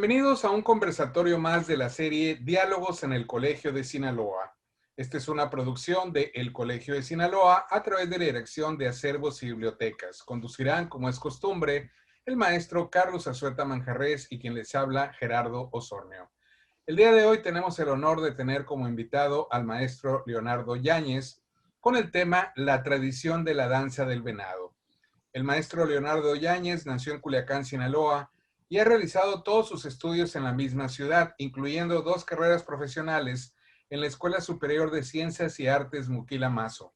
Bienvenidos a un conversatorio más de la serie Diálogos en el Colegio de Sinaloa. Esta es una producción de El Colegio de Sinaloa a través de la Dirección de Acervos y Bibliotecas. Conducirán, como es costumbre, el maestro Carlos Azueta Manjarrés y quien les habla, Gerardo Osornio. El día de hoy tenemos el honor de tener como invitado al maestro Leonardo Yáñez con el tema La tradición de la danza del venado. El maestro Leonardo Yáñez nació en Culiacán, Sinaloa, y ha realizado todos sus estudios en la misma ciudad, incluyendo 2 carreras profesionales en la Escuela Superior de Ciencias y Artes Muquila Mazo.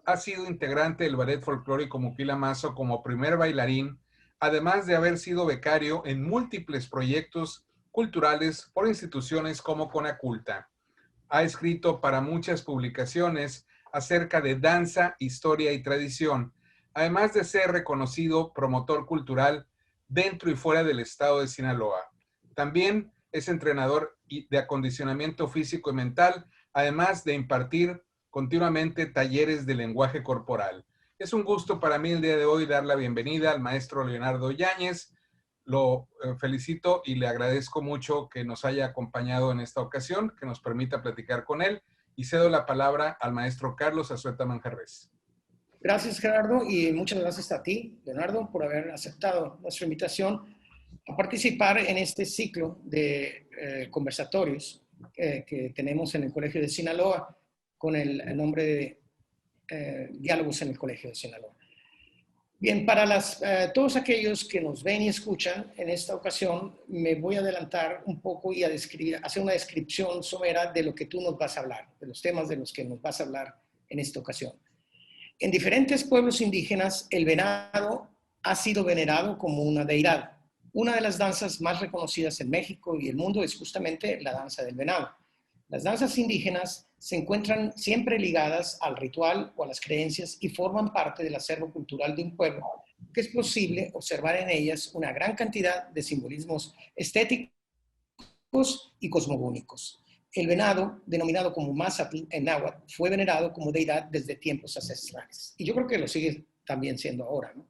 Ha sido integrante del Ballet Folclórico Muquila Mazo como primer bailarín, además de haber sido becario en múltiples proyectos culturales por instituciones como Conaculta. Ha escrito para muchas publicaciones acerca de danza, historia y tradición, además de ser reconocido promotor cultural dentro y fuera del estado de Sinaloa. También es entrenador de acondicionamiento físico y mental, además de impartir continuamente talleres de lenguaje corporal. Es un gusto para mí el día de hoy dar la bienvenida al maestro Leonardo Yáñez. Lo felicito y le agradezco mucho que nos haya acompañado en esta ocasión, que nos permita platicar con él, y cedo la palabra al maestro Carlos Azueta Manjarrés. Gracias, Gerardo, y muchas gracias a ti, Leonardo, por haber aceptado nuestra invitación a participar en este ciclo de conversatorios que tenemos en el Colegio de Sinaloa con el nombre de Diálogos en el Colegio de Sinaloa. Bien, para todos aquellos que nos ven y escuchan, en esta ocasión me voy a adelantar un poco y hacer una descripción somera de lo que tú nos vas a hablar, de los temas de los que nos vas a hablar en esta ocasión. En diferentes pueblos indígenas, el venado ha sido venerado como una deidad. Una de las danzas más reconocidas en México y el mundo es justamente la danza del venado. Las danzas indígenas se encuentran siempre ligadas al ritual o a las creencias y forman parte del acervo cultural de un pueblo, que es posible observar en ellas una gran cantidad de simbolismos estéticos y cosmogónicos. El venado, denominado como Mazatl en náhuatl, fue venerado como deidad desde tiempos ancestrales. Y yo creo que lo sigue también siendo ahora, ¿no?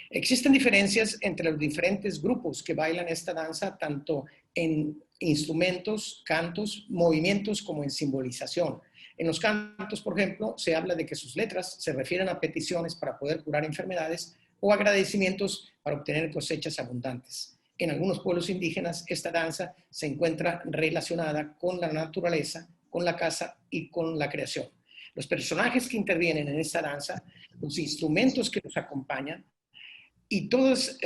Existen diferencias entre los diferentes grupos que bailan esta danza, tanto en instrumentos, cantos, movimientos, como en simbolización. En los cantos, por ejemplo, se habla de que sus letras se refieren a peticiones para poder curar enfermedades o agradecimientos para obtener cosechas abundantes. En algunos pueblos indígenas, esta danza se encuentra relacionada con la naturaleza, con la caza y con la creación. Los personajes que intervienen en esta danza, los instrumentos que los acompañan y todos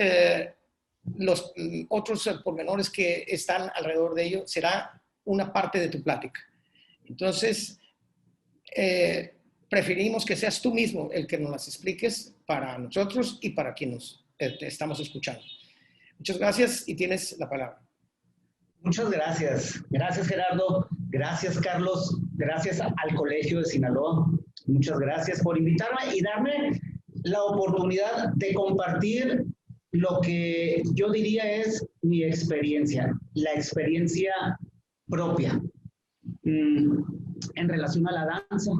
los otros pormenores que están alrededor de ello será una parte de tu plática. Entonces, preferimos que seas tú mismo el que nos las expliques para nosotros y para quienes te estamos escuchando. Muchas gracias y tienes la palabra. Muchas gracias. Gracias, Gerardo. Gracias, Carlos. Gracias al Colegio de Sinaloa. Muchas gracias por invitarme y darme la oportunidad de compartir lo que yo diría es mi experiencia, la experiencia propia en relación a la danza,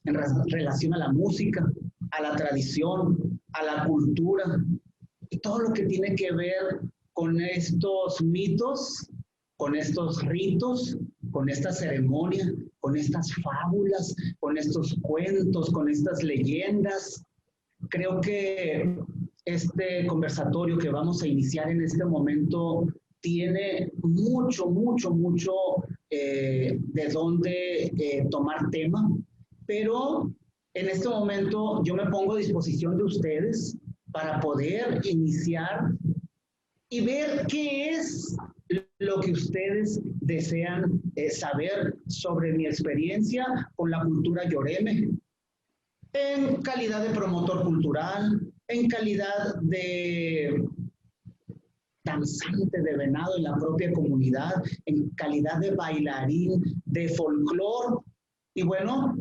en relación a la música, a la tradición, a la cultura, y todo lo que tiene que ver con estos mitos, con estos ritos, con esta ceremonia, con estas fábulas, con estos cuentos, con estas leyendas. Creo que este conversatorio que vamos a iniciar en este momento tiene mucho de dónde tomar tema, pero en este momento yo me pongo a disposición de ustedes para poder iniciar y ver qué es lo que ustedes desean saber sobre mi experiencia con la cultura yoreme, en calidad de promotor cultural, en calidad de danzante de venado en la propia comunidad, en calidad de bailarín de folclore. Y bueno,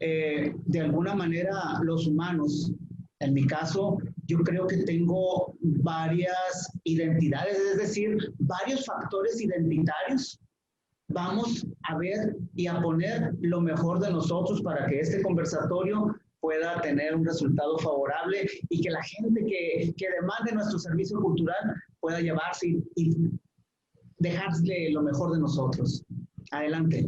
de alguna manera los humanos, en mi caso, yo creo que tengo varias identidades, es decir, varios factores identitarios. Vamos a ver y a poner lo mejor de nosotros para que este conversatorio pueda tener un resultado favorable y que la gente que demande nuestro servicio cultural pueda llevarse y dejarle lo mejor de nosotros. Adelante.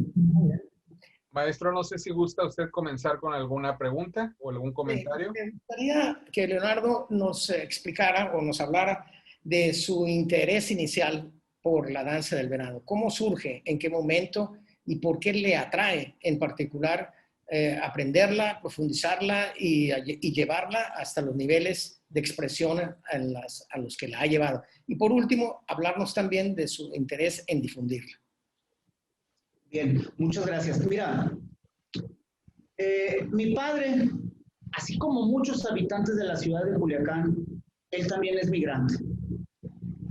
Maestro, no sé si gusta usted comenzar con alguna pregunta o algún comentario. Me gustaría que Leonardo nos explicara o nos hablara de su interés inicial por la danza del venado. ¿Cómo surge? ¿En qué momento? ¿Y por qué le atrae en particular aprenderla, profundizarla y llevarla hasta los niveles de expresión a los que la ha llevado? Y por último, hablarnos también de su interés en difundirla. Bien, muchas gracias. Mira, mi padre, así como muchos habitantes de la ciudad de Culiacán, él también es migrante.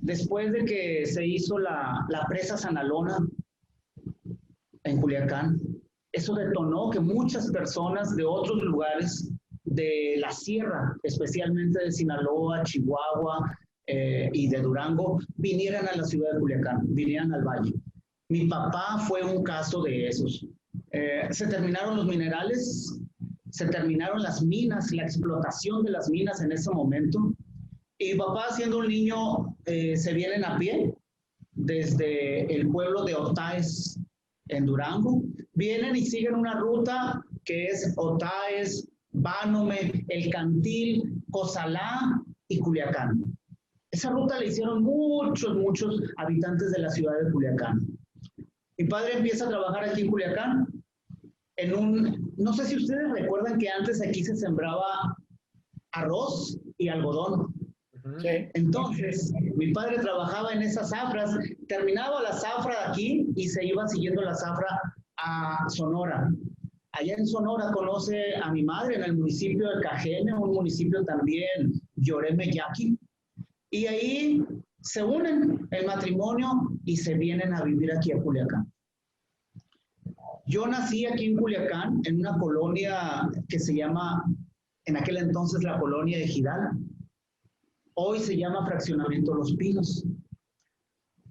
Después de que se hizo la presa Sanalona en Culiacán, eso detonó que muchas personas de otros lugares de la sierra, especialmente de Sinaloa, Chihuahua y de Durango, vinieran a la ciudad de Culiacán, vinieran al valle. Mi papá fue un caso de esos. Se terminaron los minerales, se terminaron las minas, la explotación de las minas en ese momento. Y mi papá, siendo un niño, se vienen a pie desde el pueblo de Otaes, en Durango. Vienen y siguen una ruta que es Otaes, Bánome, El Cantil, Cozalá y Culiacán. Esa ruta la hicieron muchos habitantes de la ciudad de Culiacán. Mi padre empieza a trabajar aquí en Culiacán no sé si ustedes recuerdan que antes aquí se sembraba arroz y algodón. Sí. Entonces, mi padre trabajaba en esas zafras, terminaba la zafra de aquí y se iba siguiendo la zafra a Sonora. Allá en Sonora conoce a mi madre en el municipio de Cajeme, un municipio también, Yoreme Yaqui, y ahí se unen el matrimonio y se vienen a vivir aquí a Culiacán. Yo nací aquí en Culiacán, en una colonia que se llama, en aquel entonces, la colonia de Ejidal. Hoy se llama Fraccionamiento Los Pinos.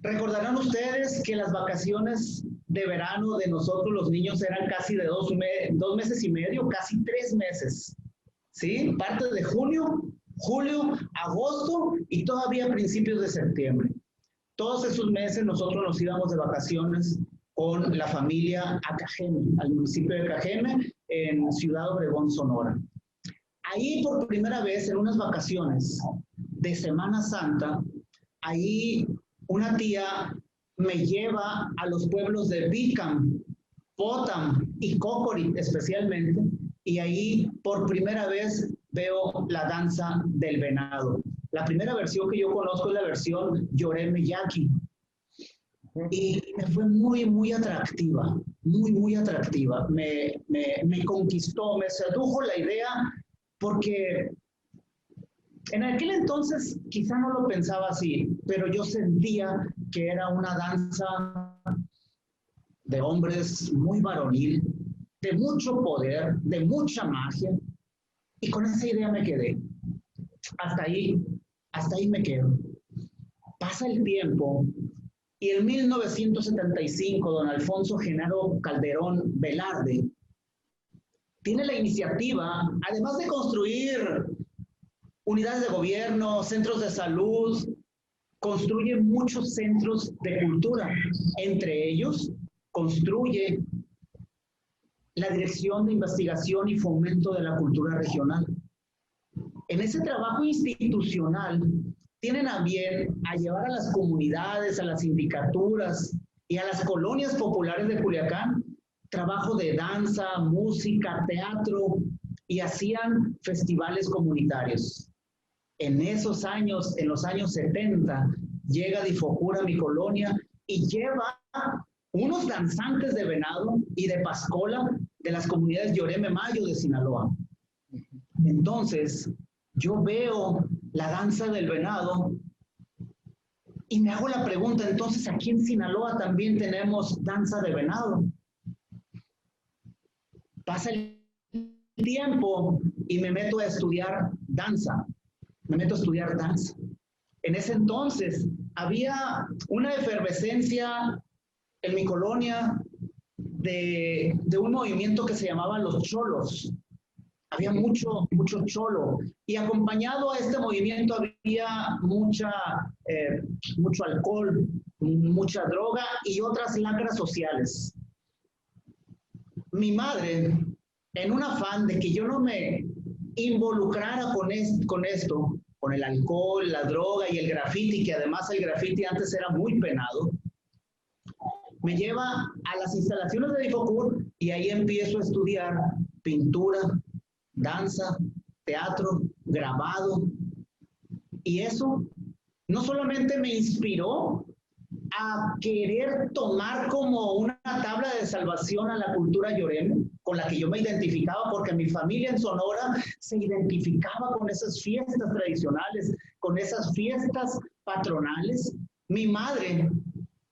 Recordarán ustedes que las vacaciones de verano de nosotros los niños eran casi de 2 meses y medio, casi 3 meses. ¿Sí? Parte de junio, julio, agosto y todavía principios de septiembre. Todos esos meses nosotros nos íbamos de vacaciones con la familia a Cajeme, al municipio de Cajeme, en Ciudad Obregón, Sonora. Ahí por primera vez en unas vacaciones de Semana Santa, ahí una tía me lleva a los pueblos de Bicam, Potam y Cocorit especialmente, y ahí por primera vez veo la danza del venado. La primera versión que yo conozco es la versión Yoreme Yaqui. Y me fue muy atractiva, muy atractiva. Me conquistó, me sedujo la idea, porque en aquel entonces quizá no lo pensaba así, pero yo sentía que era una danza de hombres muy varonil, de mucho poder, de mucha magia, y con esa idea me quedé. Hasta ahí me quedo. Pasa el tiempo y en 1975 don Alfonso Genaro Calderón Velarde tiene la iniciativa, además de construir unidades de gobierno, centros de salud, construye muchos centros de cultura. Entre ellos, construye la Dirección de Investigación y Fomento de la Cultura Regional. En ese trabajo institucional, tienen a bien a llevar a las comunidades, a las sindicaturas y a las colonias populares de Culiacán trabajo de danza, música, teatro, y hacían festivales comunitarios. En esos años, en los años 70, llega Difocura a mi colonia y lleva unos danzantes de venado y de pascola de las comunidades Yoreme Mayo de Sinaloa. Entonces, yo veo la danza del venado y me hago la pregunta, entonces aquí en Sinaloa también tenemos danza de venado. Pasa el tiempo y me meto a estudiar danza. En ese entonces había una efervescencia en mi colonia de un movimiento que se llamaba los cholos. Había mucho cholo, y acompañado a este movimiento había mucho alcohol, mucha droga y otras lacras sociales. Mi madre, en un afán de que yo no me involucrara con esto, con el alcohol, la droga y el graffiti, que además el graffiti antes era muy penado, me lleva a las instalaciones de Difocur y ahí empiezo a estudiar pintura, danza, teatro, grabado. Y eso no solamente me inspiró a querer tomar como una tabla de salvación a la cultura yoreme, con la que yo me identificaba, porque mi familia en Sonora se identificaba con esas fiestas tradicionales, con esas fiestas patronales. Mi madre,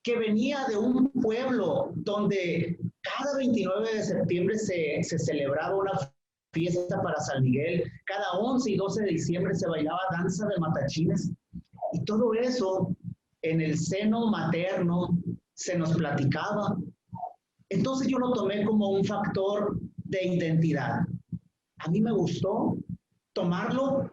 que venía de un pueblo donde cada 29 de septiembre se celebraba una fiesta para San Miguel, cada 11 y 12 de diciembre se bailaba danza de matachines, y todo eso en el seno materno se nos platicaba. Entonces yo lo tomé como un factor de identidad. A mí me gustó tomarlo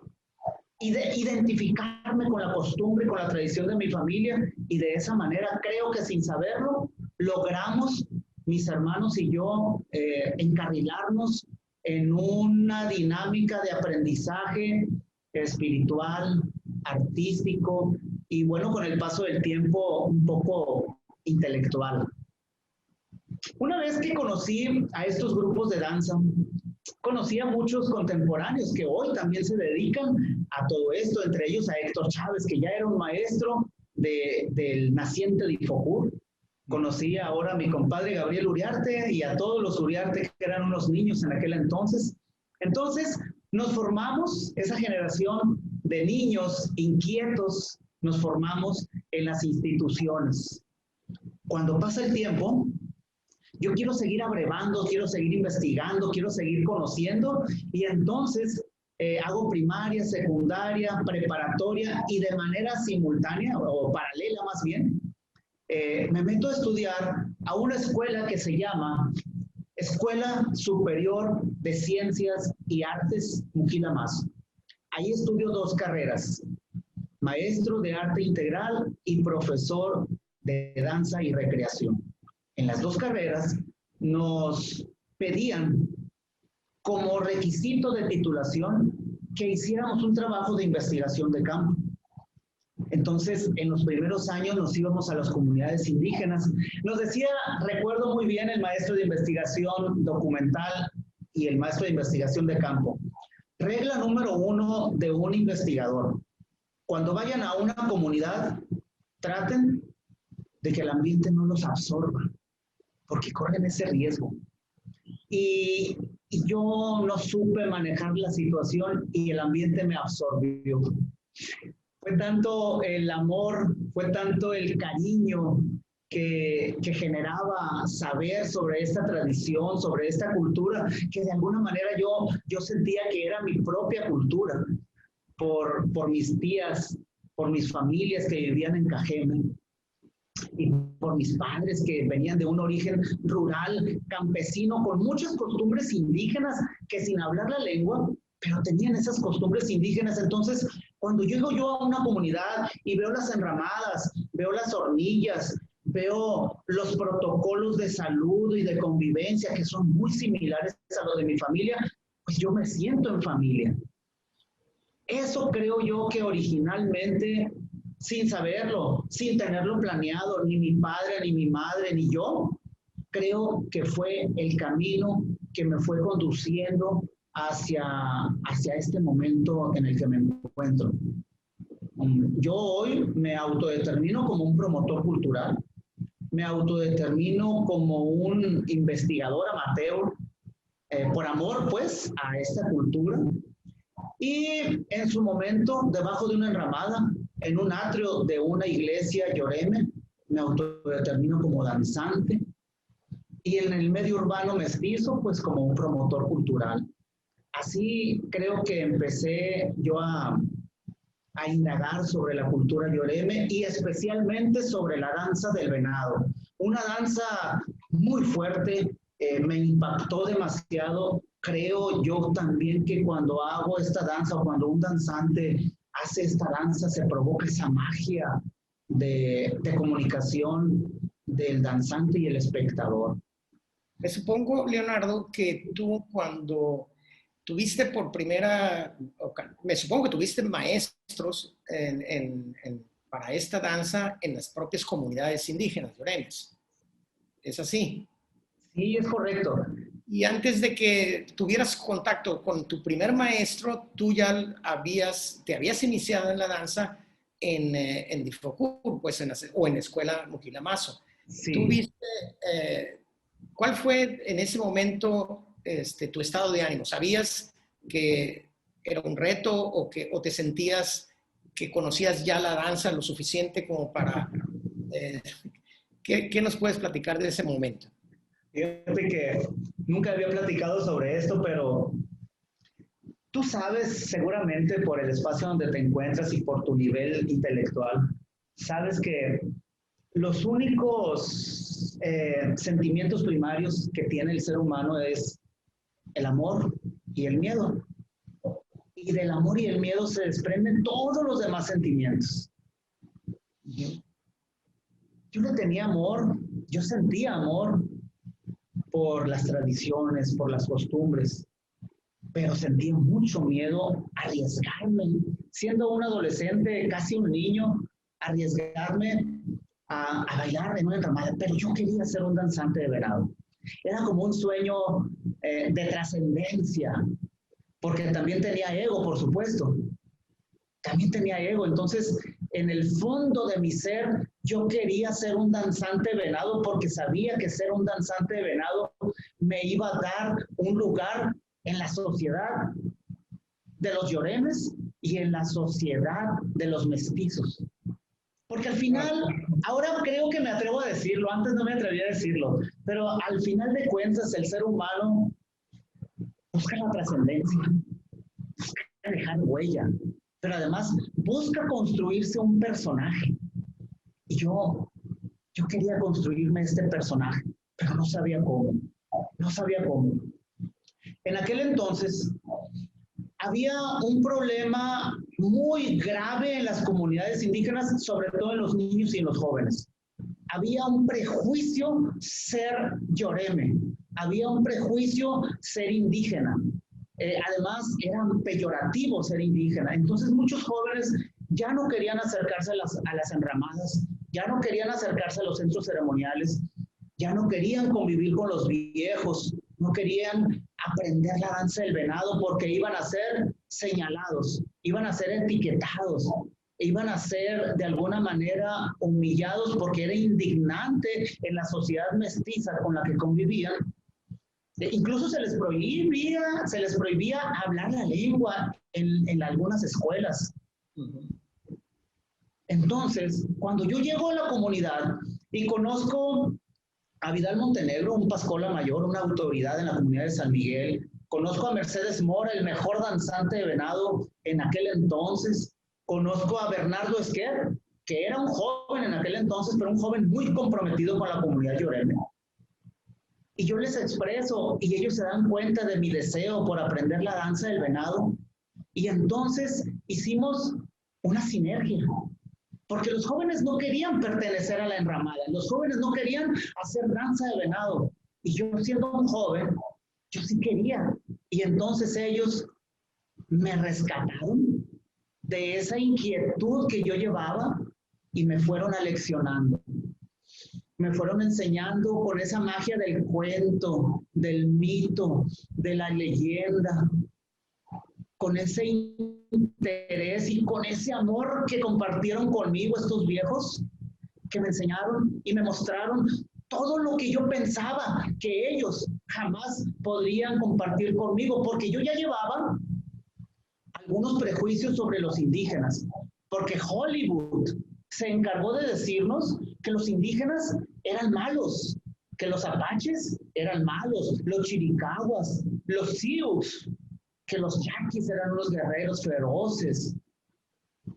y de identificarme con la costumbre, con la tradición de mi familia, y de esa manera creo que sin saberlo logramos, mis hermanos y yo, encarrilarnos en una dinámica de aprendizaje espiritual, artístico y bueno, con el paso del tiempo un poco intelectual. Una vez que conocí a estos grupos de danza, conocí a muchos contemporáneos que hoy también se dedican a todo esto, entre ellos a Héctor Chávez, que ya era un maestro del naciente Difocur. Conocí ahora a mi compadre Gabriel Uriarte y a todos los Uriarte que eran unos niños en aquel entonces. Entonces nos formamos, esa generación de niños inquietos, nos formamos en las instituciones. Cuando pasa el tiempo, yo quiero seguir abrevando, quiero seguir investigando, quiero seguir conociendo, y entonces hago primaria, secundaria, preparatoria, y de manera simultánea o paralela más bien, me meto a estudiar a una escuela que se llama Escuela Superior de Ciencias y Artes Muquila Mazo. Ahí estudio 2 carreras, maestro de arte integral y profesor de danza y recreación. En las 2 carreras nos pedían como requisito de titulación que hiciéramos un trabajo de investigación de campo. Entonces, en los primeros años nos íbamos a las comunidades indígenas. Nos decía, recuerdo muy bien, el maestro de investigación documental y el maestro de investigación de campo. Regla número 1 de un investigador: cuando vayan a una comunidad, traten de que el ambiente no los absorba, porque corren ese riesgo. Y yo no supe manejar la situación y el ambiente me absorbió. Fue tanto el amor, fue tanto el cariño que generaba saber sobre esta tradición, sobre esta cultura, que de alguna manera yo sentía que era mi propia cultura, por mis tías, por mis familias que vivían en Cajeme, y por mis padres que venían de un origen rural, campesino, con muchas costumbres indígenas, que sin hablar la lengua, pero tenían esas costumbres indígenas. Entonces, cuando llego yo a una comunidad y veo las enramadas, veo las hornillas, veo los protocolos de salud y de convivencia que son muy similares a los de mi familia, pues yo me siento en familia. Eso creo yo que originalmente, sin saberlo, sin tenerlo planeado, ni mi padre, ni mi madre, ni yo, creo que fue el camino que me fue conduciendo hacia este momento en el que me encuentro. Yo hoy me autodetermino como un promotor cultural, me autodetermino como un investigador amateur, por amor pues a esta cultura, y en su momento debajo de una enramada, en un atrio de una iglesia yoreme, me autodetermino como danzante, y en el medio urbano mestizo pues como un promotor cultural. Así creo que empecé yo a indagar sobre la cultura yoreme y especialmente sobre la danza del venado. Una danza muy fuerte, me impactó demasiado. Creo yo también que cuando hago esta danza o cuando un danzante hace esta danza se provoca esa magia de comunicación del danzante y el espectador. Me supongo, Leonardo, que tú cuando tuviste por primera, me supongo que tuviste maestros para esta danza en las propias comunidades indígenas, llorenes. ¿Es así? Sí, es correcto. Y antes de que tuvieras contacto con tu primer maestro, tú ya te habías iniciado en la danza en Difocur, pues o en la escuela Muquilamazo. Sí. ¿Cuál fue en ese momento tu estado de ánimo? ¿Sabías que era un reto o te sentías que conocías ya la danza lo suficiente como para... ¿qué nos puedes platicar de ese momento? Fíjate que nunca había platicado sobre esto, pero tú sabes seguramente por el espacio donde te encuentras y por tu nivel intelectual, sabes que los únicos sentimientos primarios que tiene el ser humano es el amor y el miedo. Y del amor y el miedo se desprenden todos los demás sentimientos. Yo no tenía amor, yo sentía amor por las tradiciones, por las costumbres, pero sentía mucho miedo a arriesgarme. Siendo un adolescente, casi un niño, arriesgarme a bailar en una enramada, pero yo quería ser un danzante de venado. Era como un sueño de trascendencia, porque también tenía ego, por supuesto. También tenía ego, entonces en el fondo de mi ser yo quería ser un danzante venado porque sabía que ser un danzante de venado me iba a dar un lugar en la sociedad de los llorenes y en la sociedad de los mestizos. Porque al final, ahora creo que me atrevo a decirlo, antes no me atrevía a decirlo, pero al final de cuentas el ser humano busca la trascendencia, busca dejar huella, pero además busca construirse un personaje. Y yo quería construirme este personaje, pero no sabía cómo. En aquel entonces había un problema muy grave en las comunidades indígenas, sobre todo en los niños y en los jóvenes. Había un prejuicio ser yoreme, había un prejuicio ser indígena. Además, era peyorativo ser indígena. Entonces, muchos jóvenes ya no querían acercarse a las enramadas, ya no querían acercarse a los centros ceremoniales, ya no querían convivir con los viejos, no querían aprender la danza del venado porque iban a ser señalados, iban a ser etiquetados, iban a ser de alguna manera humillados porque era indignante en la sociedad mestiza con la que convivían. Incluso se les prohibía hablar la lengua en algunas escuelas. Entonces, cuando yo llego a la comunidad y conozco a Vidal Montenegro, un pascola mayor, una autoridad en la comunidad de San Miguel, conozco a Mercedes Mora, el mejor danzante de venado en aquel entonces, conozco a Bernardo Esquer, que era un joven en aquel entonces, pero un joven muy comprometido con la comunidad yoreme. Y yo les expreso y ellos se dan cuenta de mi deseo por aprender la danza del venado. Y entonces hicimos una sinergia. Porque los jóvenes no querían pertenecer a la enramada. Los jóvenes no querían hacer danza de venado. Y yo siendo un joven, yo sí quería. Y entonces ellos me rescataron de esa inquietud que yo llevaba y me fueron aleccionando. Me fueron enseñando con esa magia del cuento, del mito, de la leyenda, con ese interés y con ese amor que compartieron conmigo estos viejos, que me enseñaron y me mostraron todo lo que yo pensaba que ellos jamás podrían compartir conmigo, porque yo ya llevaba algunos prejuicios sobre los indígenas, porque Hollywood se encargó de decirnos que los indígenas eran malos, que los apaches eran malos, los chiricahuas, los sioux, que los yaquis eran unos guerreros feroces.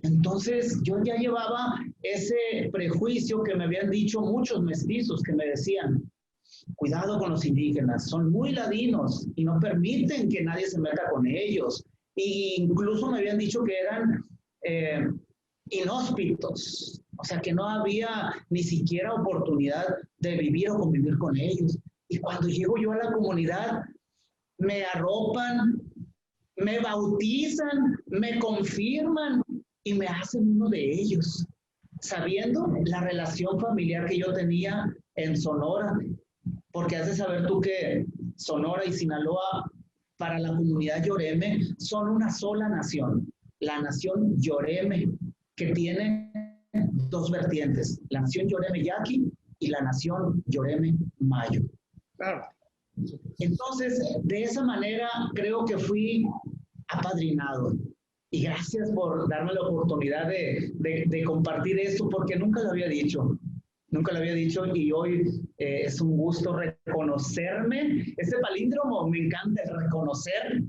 Entonces yo ya llevaba ese prejuicio que me habían dicho muchos mestizos que me decían, cuidado con los indígenas, son muy ladinos y no permiten que nadie se meta con ellos. E incluso me habían dicho que eran inhóspitos, O sea, que no había ni siquiera oportunidad de vivir o convivir con ellos. Y cuando llego yo a la comunidad, me arropan, me bautizan, me confirman y me hacen uno de ellos, sabiendo la relación familiar que yo tenía en Sonora, porque has de saber tú que Sonora y Sinaloa para la comunidad Yoreme son una sola nación, la nación Yoreme, que tiene dos vertientes, la nación Yoreme Yaqui y la nación Yoreme Mayo. Claro. Entonces, de esa manera creo que fui apadrinado. Y gracias por darme la oportunidad de compartir esto, porque nunca lo había dicho. Nunca lo había dicho y hoy es un gusto reconocerme. Este palíndromo me encanta, reconocer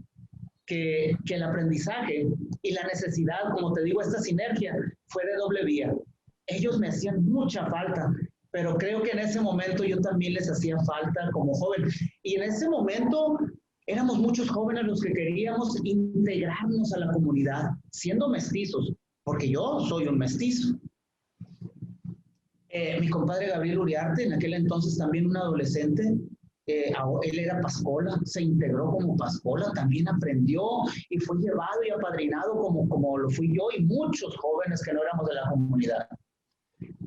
que el aprendizaje y la necesidad, como te digo, esta sinergia fue de doble vía. Ellos me hacían mucha falta, pero creo que en ese momento yo también les hacía falta como joven. Y en ese momento éramos muchos jóvenes los que queríamos integrarnos a la comunidad, siendo mestizos, porque yo soy un mestizo. Mi compadre Gabriel Uriarte, en aquel entonces también un adolescente, él era pascola, se integró como pascola, también aprendió y fue llevado y apadrinado como lo fui yo y muchos jóvenes que no éramos de la comunidad.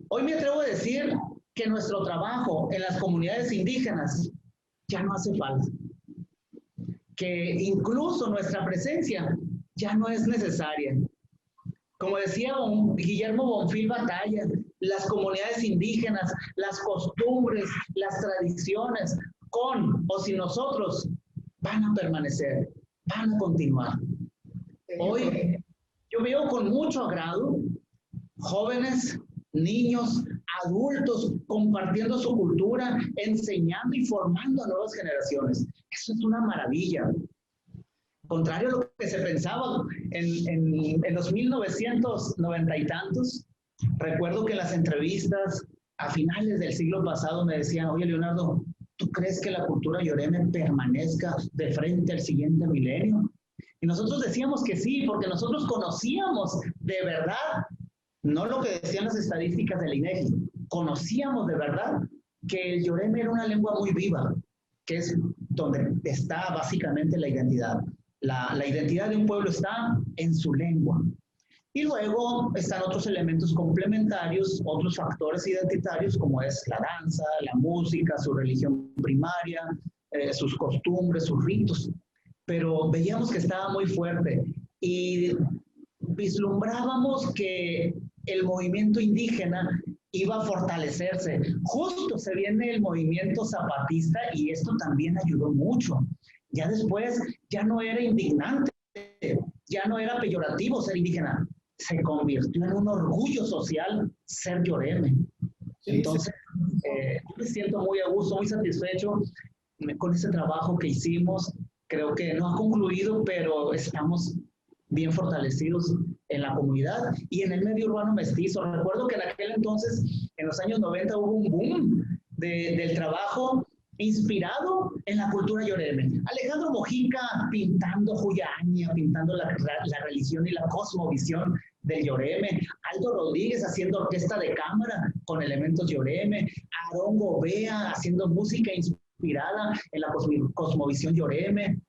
Hoy me atrevo a decir que nuestro trabajo en las comunidades indígenas ya no hace falta, que incluso nuestra presencia ya no es necesaria. Como decía Guillermo Bonfil Batalla, las comunidades indígenas, las costumbres, las tradiciones, con o sin nosotros, van a permanecer, van a continuar. Hoy yo veo con mucho agrado jóvenes, niños, adultos compartiendo su cultura, enseñando y formando a nuevas generaciones. Eso es una maravilla. Contrario a lo que se pensaba en los 1990 y tantos, recuerdo que en las entrevistas a finales del siglo pasado me decían, oye Leonardo, ¿tú crees que la cultura Yoreme permanezca de frente al siguiente milenio? Y nosotros decíamos que sí, porque nosotros conocíamos de verdad, no lo que decían las estadísticas del INEGI, conocíamos de verdad que el Yoreme era una lengua muy viva, que es donde está básicamente la identidad. La identidad de un pueblo está en su lengua. Y luego están otros elementos complementarios, otros factores identitarios, como es la danza, la música, su religión primaria, sus costumbres, sus ritos. Pero veíamos que estaba muy fuerte y vislumbrábamos que el movimiento indígena iba a fortalecerse. Justo se viene el movimiento zapatista y esto también ayudó mucho. Ya después ya no era indignante, ya no era peyorativo ser indígena, se convirtió en un orgullo social ser Yoreme. Entonces, yo me siento muy a gusto, muy satisfecho con ese trabajo que hicimos. Creo que no ha concluido, pero estamos bien fortalecidos en la comunidad y en el medio urbano mestizo. Recuerdo que en aquel entonces, en los años 90, hubo un boom del trabajo inspirado en la cultura Yoreme. Alejandro Mojica pintando Juyaña, pintando la religión y la cosmovisión del Yoreme. Aldo Rodríguez haciendo orquesta de cámara con elementos Yoreme. Aarón Gobea haciendo música inspirada en la cosmovisión Yoreme.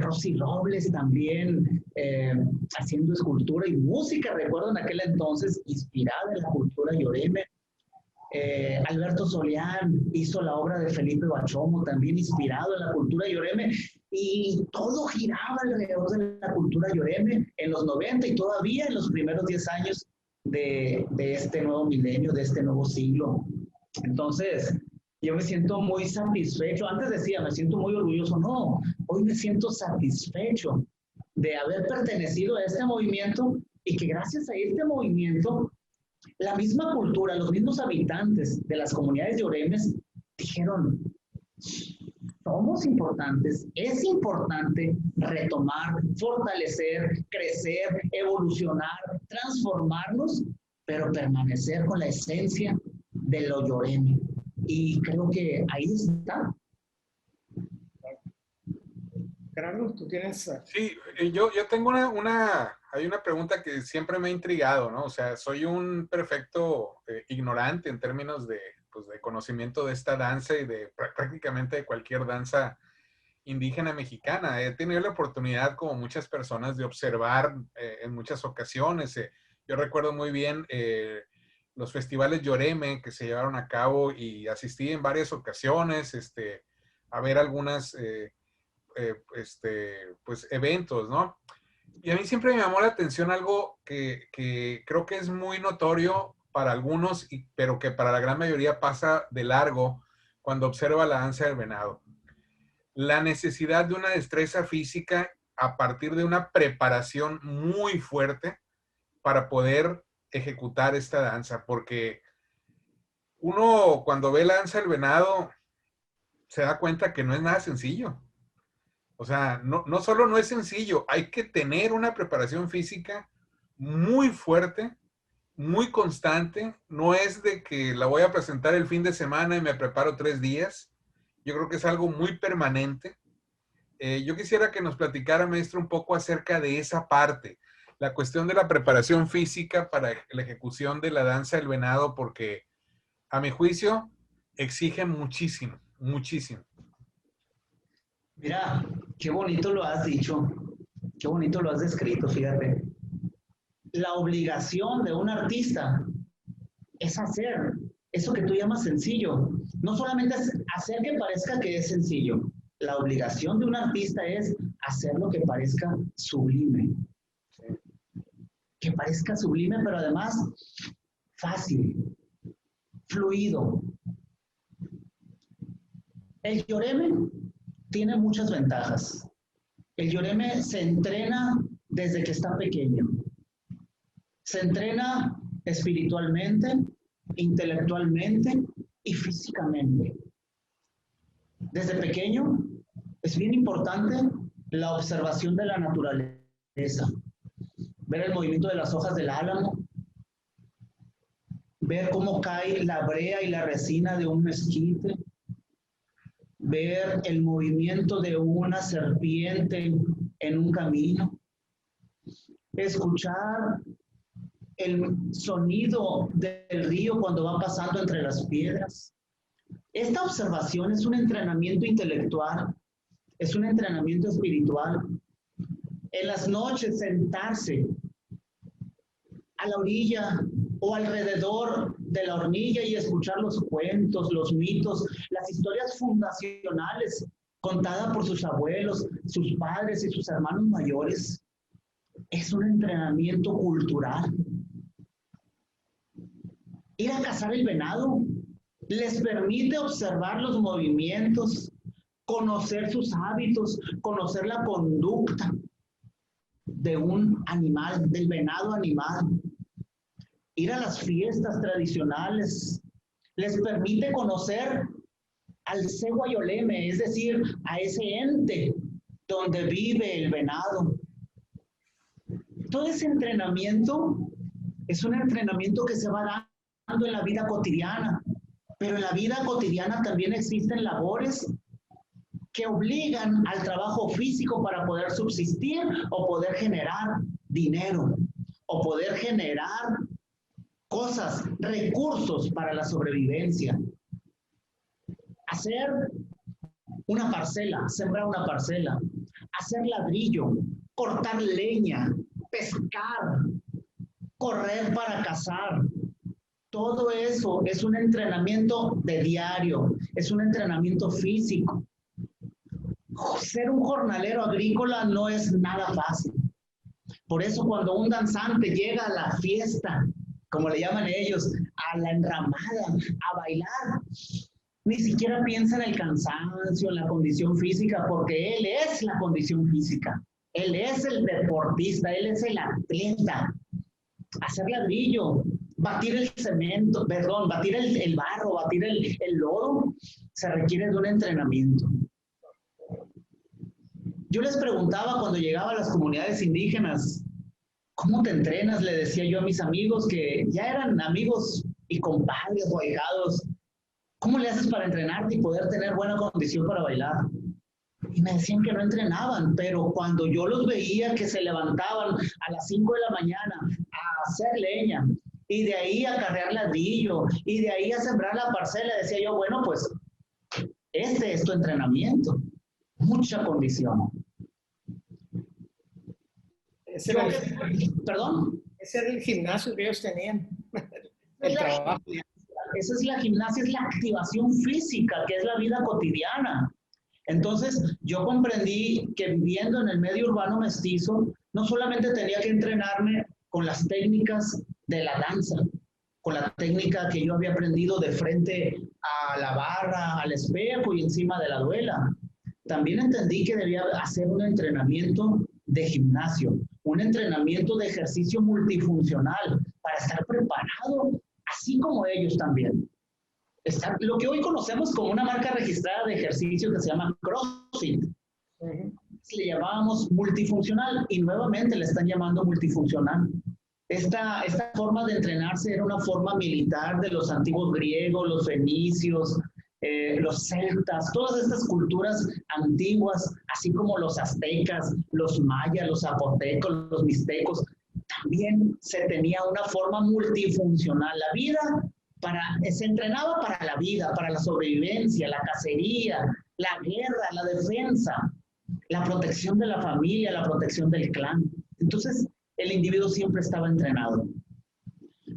Rosy Robles también haciendo escultura y música, recuerdo en aquel entonces, inspirada en la cultura Yoreme. Alberto Solián hizo la obra de Felipe Bachomo, también inspirado en la cultura Yoreme, y todo giraba alrededor de la cultura Yoreme en los 90 y todavía en los primeros 10 años de este nuevo milenio, de este nuevo siglo. Entonces, yo me siento muy satisfecho. Antes decía, me siento muy orgulloso. No, hoy me siento satisfecho de haber pertenecido a este movimiento y que gracias a este movimiento la misma cultura, los mismos habitantes de las comunidades yoremes dijeron, somos importantes, es importante retomar, fortalecer, crecer, evolucionar, transformarnos, pero permanecer con la esencia de lo yoreme. Y creo que ahí está. Gerardo, tú tienes... Sí, yo tengo hay una pregunta que siempre me ha intrigado, ¿no? O sea, soy un perfecto ignorante en términos de, pues, de conocimiento de esta danza y de prácticamente de cualquier danza indígena mexicana. He tenido la oportunidad, como muchas personas, de observar en muchas ocasiones. Yo recuerdo muy bien los festivales Lloreme que se llevaron a cabo y asistí en varias ocasiones a ver algunas pues, eventos, ¿no? Y a mí siempre me llamó la atención algo que creo que es muy notorio para algunos, pero que para la gran mayoría pasa de largo cuando observa la danza del venado. La necesidad de una destreza física a partir de una preparación muy fuerte para poder ejecutar esta danza, porque uno cuando ve la danza del venado se da cuenta que no es nada sencillo. O sea, no solo no es sencillo, hay que tener una preparación física muy fuerte, muy constante. No es de que la voy a presentar el fin de semana y me preparo 3 días. Yo creo que es algo muy permanente. Yo quisiera que nos platicara, maestro, un poco acerca de esa parte, la cuestión de la preparación física para la ejecución de la danza del venado, porque a mi juicio exige muchísimo, muchísimo. Mira, qué bonito lo has dicho, qué bonito lo has descrito, fíjate. La obligación de un artista es hacer eso que tú llamas sencillo. No solamente es hacer que parezca que es sencillo. La obligación de un artista es hacer lo que parezca sublime. Que parezca sublime, pero además fácil, fluido. El Lloreme tiene muchas ventajas. El Lloreme se entrena desde que está pequeño. Se entrena espiritualmente, intelectualmente y físicamente. Desde pequeño es bien importante la observación de la naturaleza. Ver el movimiento de las hojas del álamo, ver cómo cae la brea y la resina de un mezquite, ver el movimiento de una serpiente en un camino, escuchar el sonido del río cuando va pasando entre las piedras. Esta observación es un entrenamiento intelectual, es un entrenamiento espiritual. En las noches sentarse a la orilla o alrededor de la hornilla y escuchar los cuentos, los mitos, las historias fundacionales contadas por sus abuelos, sus padres y sus hermanos mayores. Es un entrenamiento cultural. Ir a cazar el venado les permite observar los movimientos, conocer sus hábitos, conocer la conducta de un animal, del venado animal. Ir a las fiestas tradicionales les permite conocer al Cehuayoleme, es decir, a ese ente donde vive el venado. Todo ese entrenamiento es un entrenamiento que se va dando en la vida cotidiana, pero en la vida cotidiana también existen labores que obligan al trabajo físico para poder subsistir o poder generar dinero o poder generar cosas, recursos para la sobrevivencia. Hacer una parcela, sembrar una parcela, hacer ladrillo, cortar leña, pescar, correr para cazar. Todo eso es un entrenamiento de diario, es un entrenamiento físico. Ser un jornalero agrícola no es nada fácil. Por eso cuando un danzante llega a la fiesta, como le llaman ellos, a la enramada, a bailar, ni siquiera piensa en el cansancio, en la condición física, porque él es la condición física. Él es el deportista, él es el atleta. Hacer ladrillo, batir el cemento, perdón, batir el barro, batir el lodo, se requiere de un entrenamiento. Yo les preguntaba cuando llegaba a las comunidades indígenas, ¿cómo te entrenas? Le decía yo a mis amigos que ya eran amigos y compadres o allegados. ¿Cómo le haces para entrenarte y poder tener buena condición para bailar? y me decían que no entrenaban, pero cuando yo los veía que se levantaban a las 5 de la mañana a hacer leña, y de ahí a cargar ladrillo, y de ahí a sembrar la parcela, decía yo, bueno, pues este es tu entrenamiento. Mucha condición. ¿Perdón? Ese era el gimnasio que ellos tenían. El trabajo. Esa es la gimnasia, es la activación física, que es la vida cotidiana. Entonces, yo comprendí que viviendo en el medio urbano mestizo, no solamente tenía que entrenarme con las técnicas de la danza, con la técnica que yo había aprendido de frente a la barra, al espejo y encima de la duela. También entendí que debía hacer un entrenamiento de gimnasio, un entrenamiento de ejercicio multifuncional para estar preparado, así como ellos también. Lo que hoy conocemos como una marca registrada de ejercicio que se llama CrossFit. Le llamábamos multifuncional y nuevamente le están llamando multifuncional. Esta forma de entrenarse era una forma militar de los antiguos griegos, los fenicios, los celtas, todas estas culturas antiguas, así como los aztecas, los mayas, los zapotecos, los mixtecos, también se tenía una forma multifuncional. La vida se entrenaba para la vida, para la sobrevivencia, la cacería, la guerra, la defensa, la protección de la familia, la protección del clan. Entonces, el individuo siempre estaba entrenado.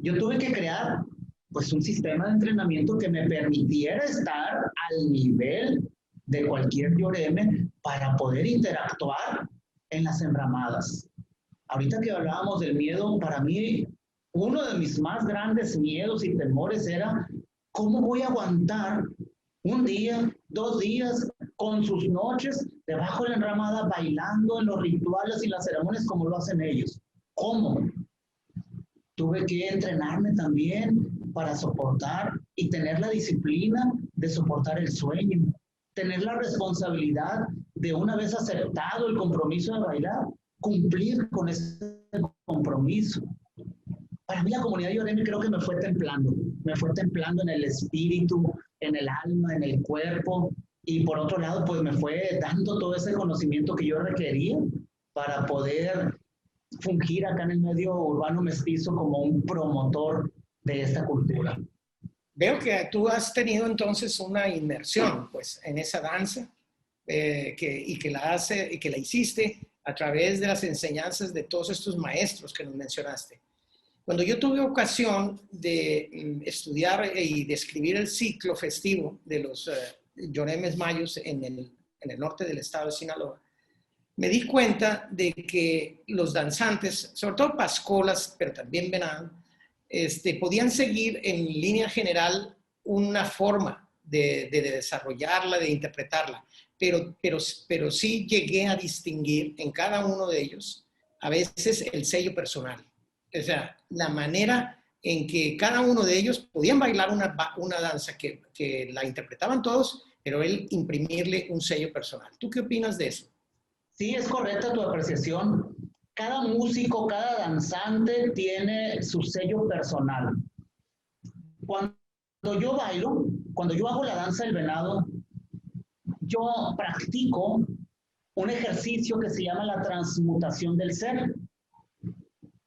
Yo tuve que crear pues un sistema de entrenamiento que me permitiera estar al nivel de cualquier Yoreme para poder interactuar en las enramadas. Ahorita que hablábamos del miedo, para mí uno de mis más grandes miedos y temores era cómo voy a aguantar un día, 2 días, con sus noches debajo de la enramada, bailando en los rituales y las ceremonias como lo hacen ellos. ¿Cómo? Tuve que entrenarme también para soportar y tener la disciplina de soportar el sueño, tener la responsabilidad de, una vez aceptado el compromiso de bailar, cumplir con ese compromiso. Para mí la comunidad Yoreme creo que me fue templando en el espíritu, en el alma, en el cuerpo, y por otro lado pues me fue dando todo ese conocimiento que yo requería para poder fungir acá en el medio urbano mestizo como un promotor de esta cultura. Veo que tú has tenido entonces una inmersión pues, en esa danza y que la hiciste a través de las enseñanzas de todos estos maestros que nos mencionaste. Cuando yo tuve ocasión de estudiar y de escribir el ciclo festivo de los Yoremes Mayos en el norte del estado de Sinaloa, me di cuenta de que los danzantes, sobre todo pascolas, pero también venado, podían seguir en línea general una forma de desarrollarla, de interpretarla, pero sí llegué a distinguir en cada uno de ellos a veces el sello personal. O sea, la manera en que cada uno de ellos podían bailar una danza que la interpretaban todos, pero él imprimirle un sello personal. ¿Tú qué opinas de eso? Sí, es correcta tu apreciación. Cada músico, cada danzante tiene su sello personal. Cuando yo bailo, cuando yo hago la danza del venado, yo practico un ejercicio que se llama la transmutación del ser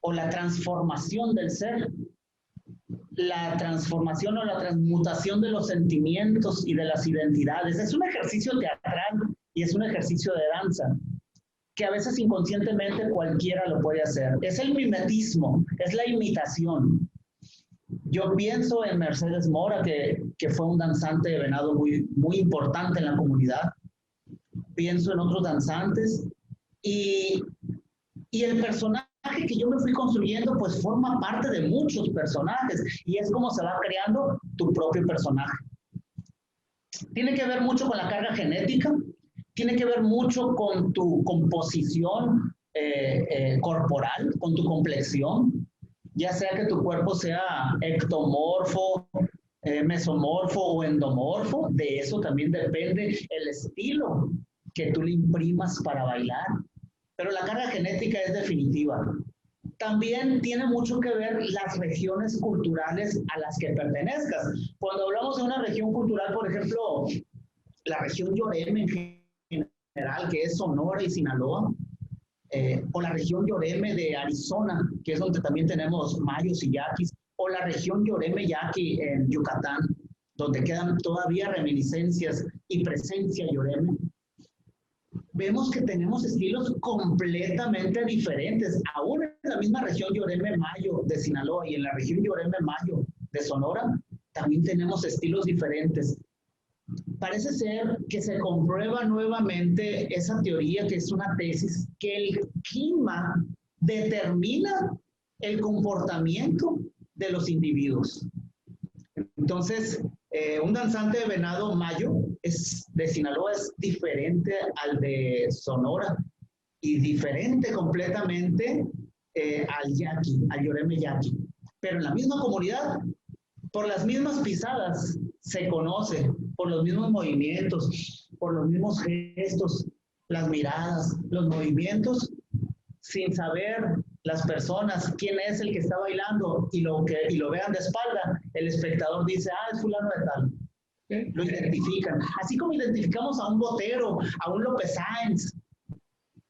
o la transformación del ser. La transformación o la transmutación de los sentimientos y de las identidades. Es un ejercicio teatral y es un ejercicio de danza que a veces inconscientemente cualquiera lo puede hacer. Es el mimetismo, es la imitación. Yo pienso en Mercedes Mora, que fue un danzante de venado muy, muy importante en la comunidad. Pienso en otros danzantes y el personaje que yo me fui construyendo pues forma parte de muchos personajes y es como se va creando tu propio personaje. Tiene que ver mucho con la carga genética, tiene que ver mucho con tu composición corporal, con tu complexión, ya sea que tu cuerpo sea ectomorfo, mesomorfo o endomorfo. De eso también depende el estilo que tú le imprimas para bailar. Pero la carga genética es definitiva. También tiene mucho que ver las regiones culturales a las que pertenezcas. Cuando hablamos de una región cultural, por ejemplo, la región Yoreme en general, que es Sonora y Sinaloa, o la región Yoreme de Arizona, que es donde también tenemos mayos y yaquis, o la región Yoreme Yaqui en Yucatán, donde quedan todavía reminiscencias y presencia Yoreme, vemos que tenemos estilos completamente diferentes. Aún en la misma región Yoreme Mayo de Sinaloa y en la región Yoreme Mayo de Sonora, también tenemos estilos diferentes. Parece ser que se comprueba nuevamente esa teoría, que es una tesis, que el clima determina el comportamiento de los individuos. Entonces, un danzante de venado mayo de Sinaloa es diferente al de Sonora y diferente completamente al yaqui, al Yoreme yaqui. Pero en la misma comunidad, por las mismas pisadas, se conoce, por los mismos movimientos, por los mismos gestos, las miradas, los movimientos, sin saber las personas quién es el que está bailando y lo vean de espalda, el espectador dice, es fulano de tal. ¿Sí? Lo identifican. Así como identificamos a un Botero, a un López Sáenz,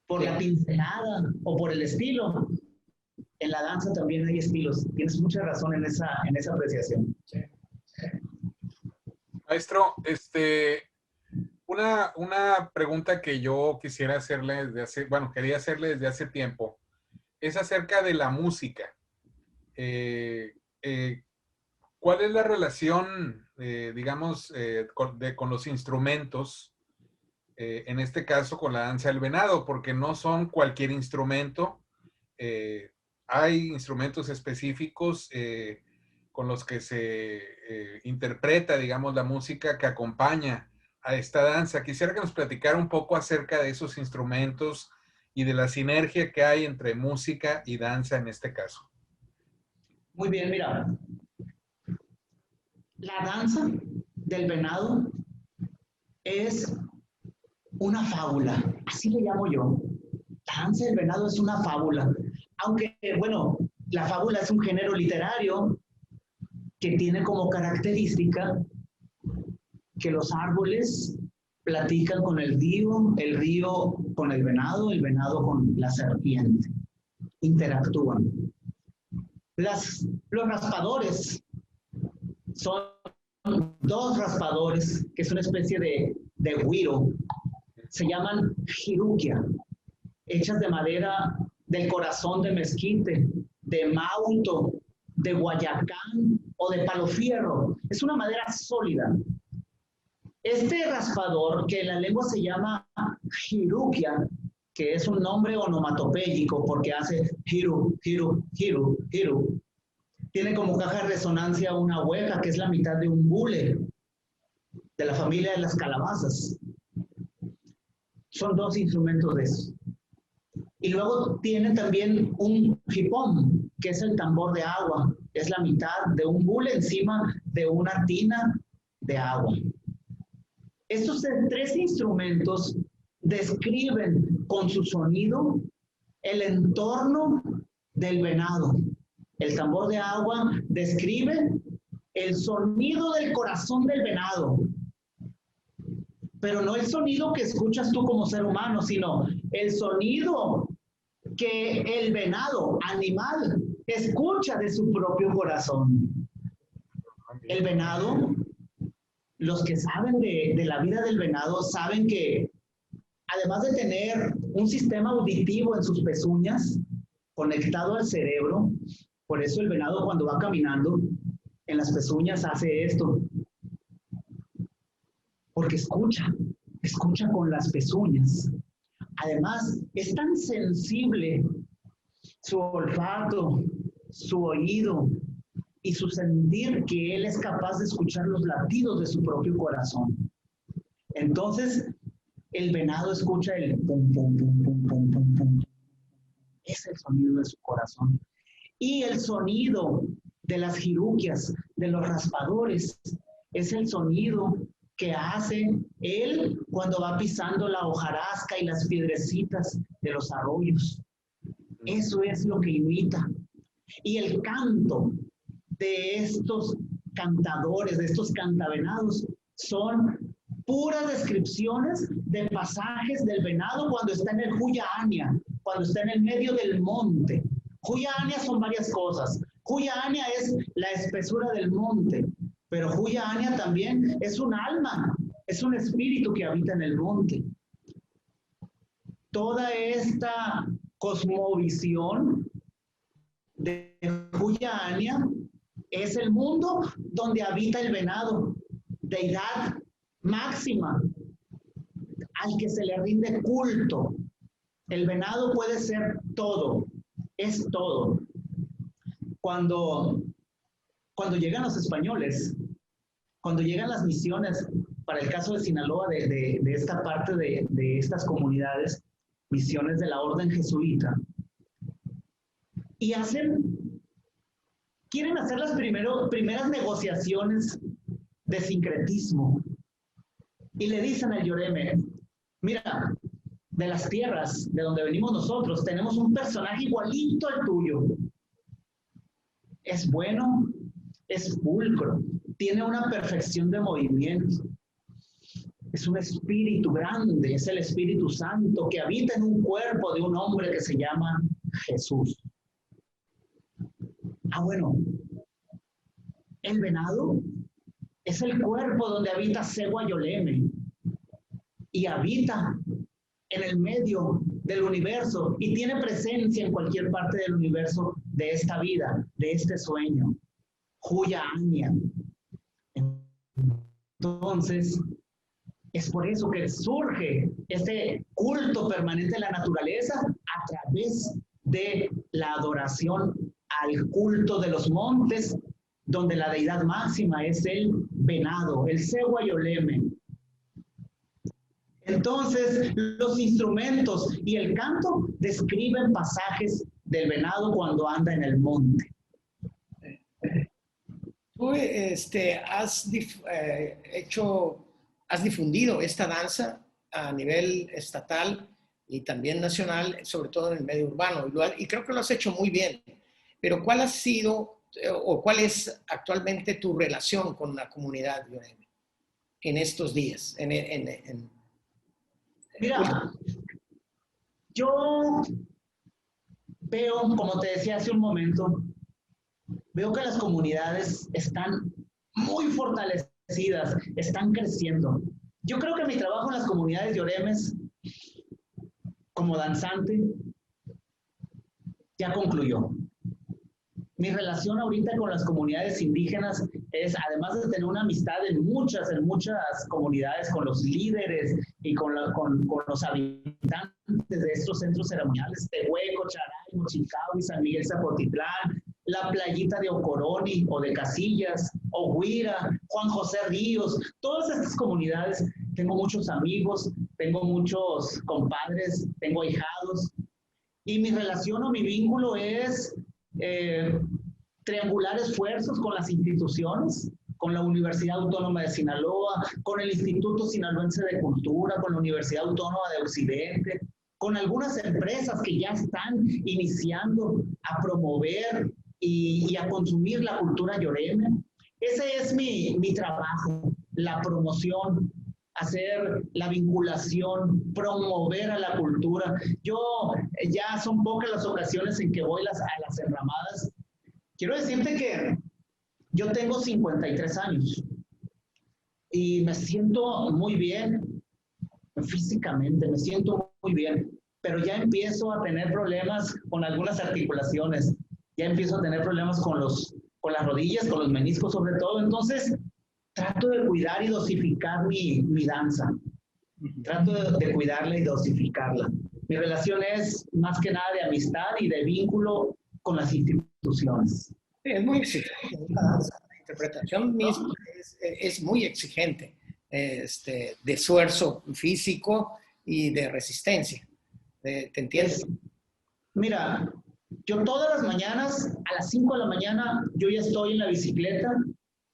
por la pincelada o por el estilo. En la danza también hay estilos. Tienes mucha razón en esa apreciación. Sí. Maestro, una pregunta que yo quisiera hacerle quería hacerle desde hace tiempo, es acerca de la música. ¿Cuál es la relación, digamos, con los instrumentos, en este caso con la danza del venado? Porque no son cualquier instrumento. Hay instrumentos específicos con los que se interpreta, digamos, la música que acompaña a esta danza. Quisiera que nos platicara un poco acerca de esos instrumentos y de la sinergia que hay entre música y danza en este caso. Muy bien, mira. La danza del venado es una fábula, así le llamo yo. La danza del venado es una fábula. Aunque, bueno, la fábula es un género literario que tiene como característica que los árboles platican con el río con el venado con la serpiente. Interactúan. Los raspadores son dos raspadores, que es una especie de güiro. Se llaman jiruquia, hechas de madera del corazón de mezquite, de mauto, de guayacán o de palo fierro. Es una madera sólida. Este raspador, que en la lengua se llama jiruquia, que es un nombre onomatopéyico porque hace jiru, jiru, jiru, jiru, tiene como caja de resonancia una hueca, que es la mitad de un bule, de la familia de las calabazas. Son dos instrumentos de eso. Y luego tiene también un jipón, que es el tambor de agua. Es la mitad de un bule encima de una tina de agua. Estos tres instrumentos describen con su sonido el entorno del venado. El tambor de agua describe el sonido del corazón del venado. Pero no el sonido que escuchas tú como ser humano, sino el sonido que el venado, animal, escucha de su propio corazón. El venado, los que saben de la vida del venado, saben que además de tener un sistema auditivo en sus pezuñas, conectado al cerebro, por eso el venado cuando va caminando, en las pezuñas hace esto. Porque escucha con las pezuñas. Además, es tan sensible su olfato, su oído y su sentir que él es capaz de escuchar los latidos de su propio corazón. Entonces, el venado escucha el pum, pum, pum, pum, pum, pum, pum. Es el sonido de su corazón. Y el sonido de las jiruquias, de los raspadores, es el sonido que hace él cuando va pisando la hojarasca y las piedrecitas de los arroyos. Eso es lo que imita. Y el canto de estos cantadores, de estos cantavenados, son puras descripciones de pasajes del venado cuando está en el Huya Anya, cuando está en el medio del monte. Huya Anya son varias cosas. Huya Anya es la espesura del monte, pero Huya Anya también es un alma, es un espíritu que habita en el monte. Toda esta cosmovisión de Huya Anya es el mundo donde habita el venado, deidad máxima al que se le rinde culto. El venado puede ser todo, es todo. Cuando llegan los españoles, cuando llegan las misiones, para el caso de Sinaloa, de esta parte de estas comunidades, misiones de la orden jesuita, y quieren hacer las primeras negociaciones de sincretismo, y le dicen al Yoreme, mira, de las tierras de donde venimos nosotros, tenemos un personaje igualito al tuyo. Es bueno, es pulcro, tiene una perfección de movimiento. Es un espíritu grande, es el Espíritu Santo que habita en un cuerpo de un hombre que se llama Jesús. Ah, bueno, el venado es el cuerpo donde habita Seguayoleme y habita en el medio del universo y tiene presencia en cualquier parte del universo de esta vida, de este sueño. Huya Anya. Entonces, es por eso que surge este culto permanente de la naturaleza a través de la adoración al culto de los montes, donde la deidad máxima es el venado, el Seguayoleme. Entonces, los instrumentos y el canto describen pasajes del venado cuando anda en el monte. Tú has difundido esta danza a nivel estatal y también nacional, sobre todo en el medio urbano, y creo que lo has hecho muy bien. Pero ¿cuál ha sido o cuál es actualmente tu relación con la comunidad Yoreme en estos días? Mira, yo veo, como te decía hace un momento, veo que las comunidades están muy fortalecidas, están creciendo. Yo creo que mi trabajo en las comunidades Yoremes como danzante ya concluyó. Mi relación ahorita con las comunidades indígenas es, además de tener una amistad en muchas comunidades, con los líderes y con los habitantes de estos centros ceremoniales, Tehueco, Charay, Mochicawi, San Miguel Zapotitlán, la playita de Ocoroni o de Casillas, Oguira, Juan José Ríos, todas estas comunidades, tengo muchos amigos, tengo muchos compadres, tengo ahijados, y mi relación o mi vínculo es triangular esfuerzos con las instituciones, con la Universidad Autónoma de Sinaloa, con el Instituto Sinaloense de Cultura, con la Universidad Autónoma de Occidente, con algunas empresas que ya están iniciando a promover y a consumir la cultura yoreme. Ese es mi trabajo, la promoción, hacer la vinculación, promover a la cultura. Yo ya son pocas las ocasiones en que voy a las enramadas. Quiero decirte que yo tengo 53 años y me siento muy bien físicamente, me siento muy bien, pero ya empiezo a tener problemas con algunas articulaciones, ya empiezo a tener problemas con las rodillas, con los meniscos sobre todo. Entonces trato de cuidar y dosificar mi danza, trato de cuidarla y dosificarla. Mi relación es más que nada de amistad y de vínculo con las instituciones. Sí, es muy exigente. La interpretación misma es muy exigente, de esfuerzo físico y de resistencia. ¿Te entiendes? Mira, yo todas las mañanas, a las 5 de la mañana, yo ya estoy en la bicicleta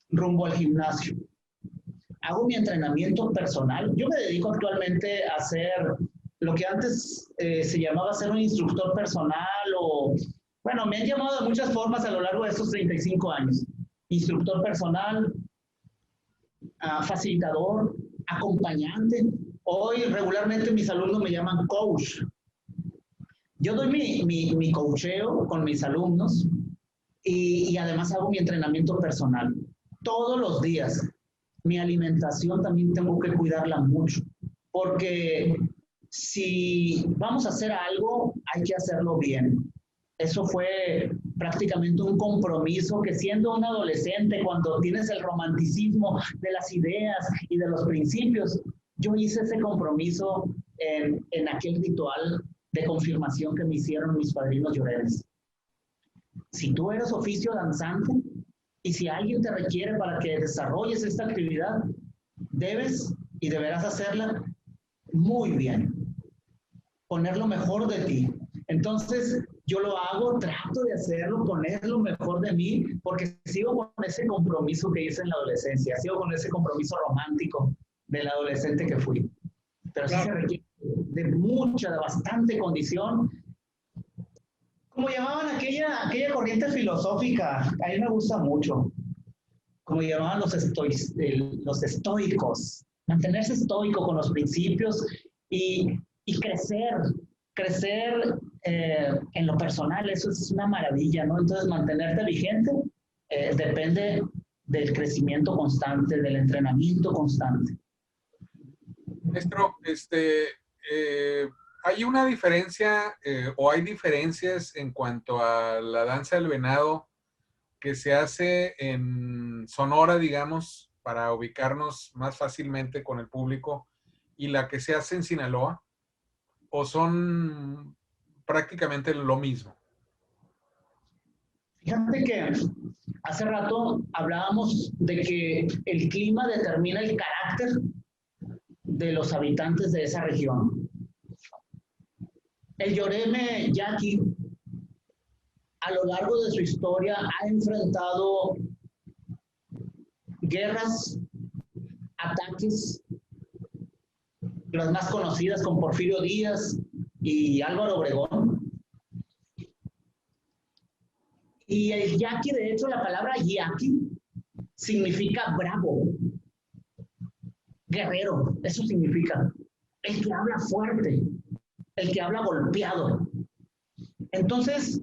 rumbo al gimnasio. Hago mi entrenamiento personal. Yo me dedico actualmente a hacer lo que antes se llamaba ser un instructor personal o, bueno, me han llamado de muchas formas a lo largo de estos 35 años. Instructor personal, facilitador, acompañante. Hoy regularmente mis alumnos me llaman coach. Yo doy mi coacheo con mis alumnos y además hago mi entrenamiento personal. Todos los días. Mi alimentación también tengo que cuidarla mucho, porque si vamos a hacer algo, hay que hacerlo bien. Eso fue prácticamente un compromiso que siendo un adolescente, cuando tienes el romanticismo de las ideas y de los principios, yo hice ese compromiso en aquel ritual de confirmación que me hicieron mis padrinos lloremes. Si tú eres oficio danzante y si alguien te requiere para que desarrolles esta actividad, debes y deberás hacerla muy bien, poner lo mejor de ti. Entonces, yo lo hago, trato de hacerlo, poner lo mejor de mí, porque sigo con ese compromiso que hice en la adolescencia, sigo con ese compromiso romántico del adolescente que fui. Pero sí se requiere de bastante condición. Como llamaban aquella corriente filosófica, a mí me gusta mucho, como llamaban los estoicos, mantenerse estoico con los principios y crecer en lo personal, eso es una maravilla, ¿no? Entonces, mantenerte vigente depende del crecimiento constante, del entrenamiento constante. Maestro, ¿hay una diferencia o hay diferencias en cuanto a la danza del venado que se hace en Sonora, digamos, para ubicarnos más fácilmente con el público, y la que se hace en Sinaloa? ¿O son prácticamente lo mismo? Fíjate que hace rato hablábamos de que el clima determina el carácter de los habitantes de esa región. El Yoreme Yaqui, a lo largo de su historia, ha enfrentado guerras, ataques, las más conocidas con Porfirio Díaz y Álvaro Obregón. Y el yaqui, de hecho, la palabra yaqui significa bravo, guerrero, eso significa. El que habla fuerte, el que habla golpeado. Entonces,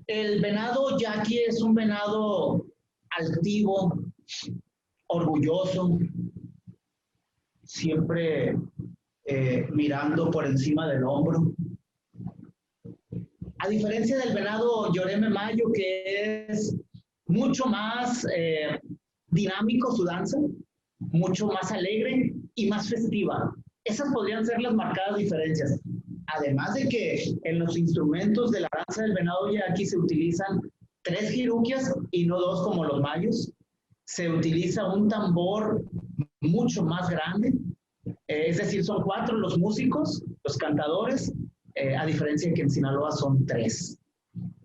el venado yaqui es un venado altivo, orgulloso, siempre mirando por encima del hombro. A diferencia del venado Yoreme Mayo, que es mucho más dinámico su danza, mucho más alegre y más festiva. Esas podrían ser las marcadas diferencias. Además de que en los instrumentos de la danza del venado yaqui se utilizan 3 jiruquias y no 2 como los mayos. Se utiliza un tambor mucho más grande, es decir, son 4 los músicos, los cantadores, a diferencia de que en Sinaloa son 3.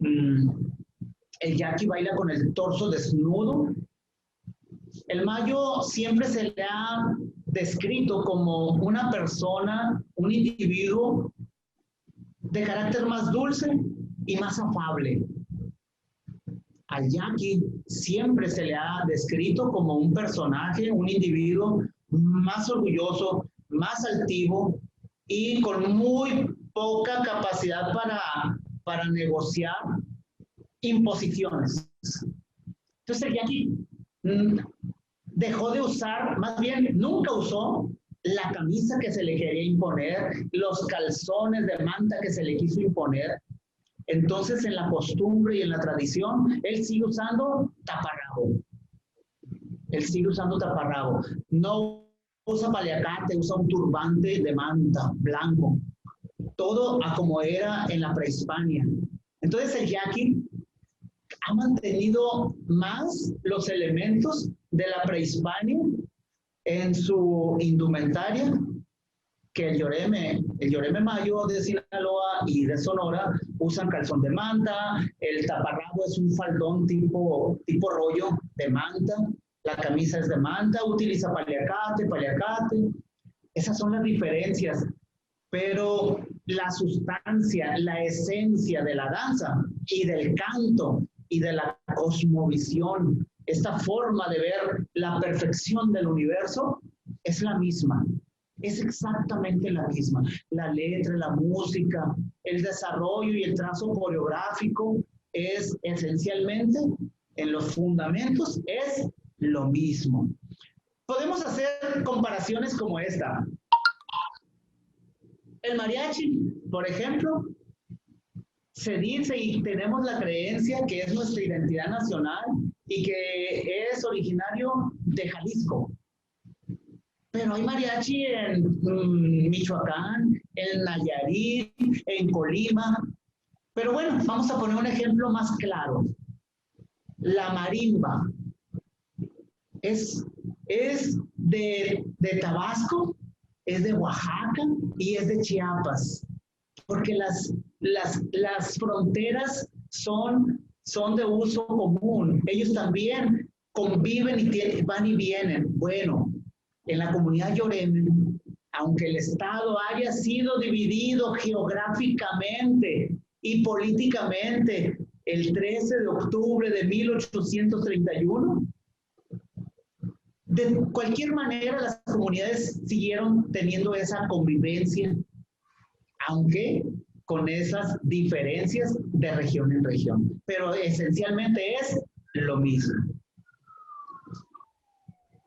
El yaqui baila con el torso desnudo. El mayo siempre se le ha descrito como una persona, un individuo de carácter más dulce y más afable. Al yaqui siempre se le ha descrito como un personaje, un individuo más orgulloso, más altivo y con muy poca capacidad para negociar imposiciones. Entonces el yaqui dejó de usar, más bien nunca usó la camisa que se le quería imponer, los calzones de manta que se le quiso imponer. Entonces, en la costumbre y en la tradición, él sigue usando taparrabo. Él sigue usando taparrabo. No usa paliacate, usa un turbante de manta blanco. Todo a como era en la prehispania. Entonces, el yaqui ha mantenido más los elementos de la prehispania en su indumentaria que el Yoreme Mayo de Sinaloa y de Sonora usan calzón de manta, el taparrabo es un faldón tipo rollo de manta, la camisa es de manta, utiliza paliacate. Esas son las diferencias, pero la sustancia, la esencia de la danza y del canto y de la cosmovisión, esta forma de ver la perfección del universo, es la misma. Es exactamente la misma. La letra, la música, el desarrollo y el trazo coreográfico es esencialmente, en los fundamentos, es lo mismo. Podemos hacer comparaciones como esta. El mariachi, por ejemplo, se dice y tenemos la creencia que es nuestra identidad nacional y que es originario de Jalisco. Pero hay mariachi en Michoacán, en Nayarit, en Colima. Pero bueno, vamos a poner un ejemplo más claro. La marimba es de Tabasco, es de Oaxaca y es de Chiapas. Porque las fronteras son de uso común. Ellos también conviven y van y vienen. Bueno, en la comunidad Yoreme, aunque el Estado haya sido dividido geográficamente y políticamente el 13 de octubre de 1831, de cualquier manera las comunidades siguieron teniendo esa convivencia, aunque con esas diferencias de región en región. Pero esencialmente es lo mismo.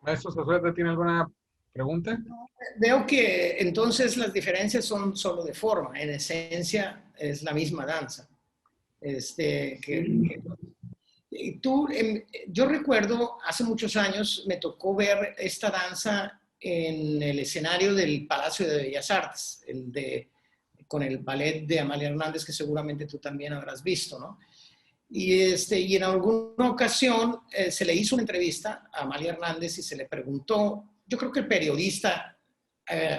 Maestro Zazueta, ¿tiene alguna pregunta? Veo que entonces las diferencias son solo de forma. En esencia es la misma danza. Yo recuerdo hace muchos años me tocó ver esta danza en el escenario del Palacio de Bellas Artes, con el ballet de Amalia Hernández, que seguramente tú también habrás visto, ¿no? Y en alguna ocasión se le hizo una entrevista a Amalia Hernández y se le preguntó, yo creo que el periodista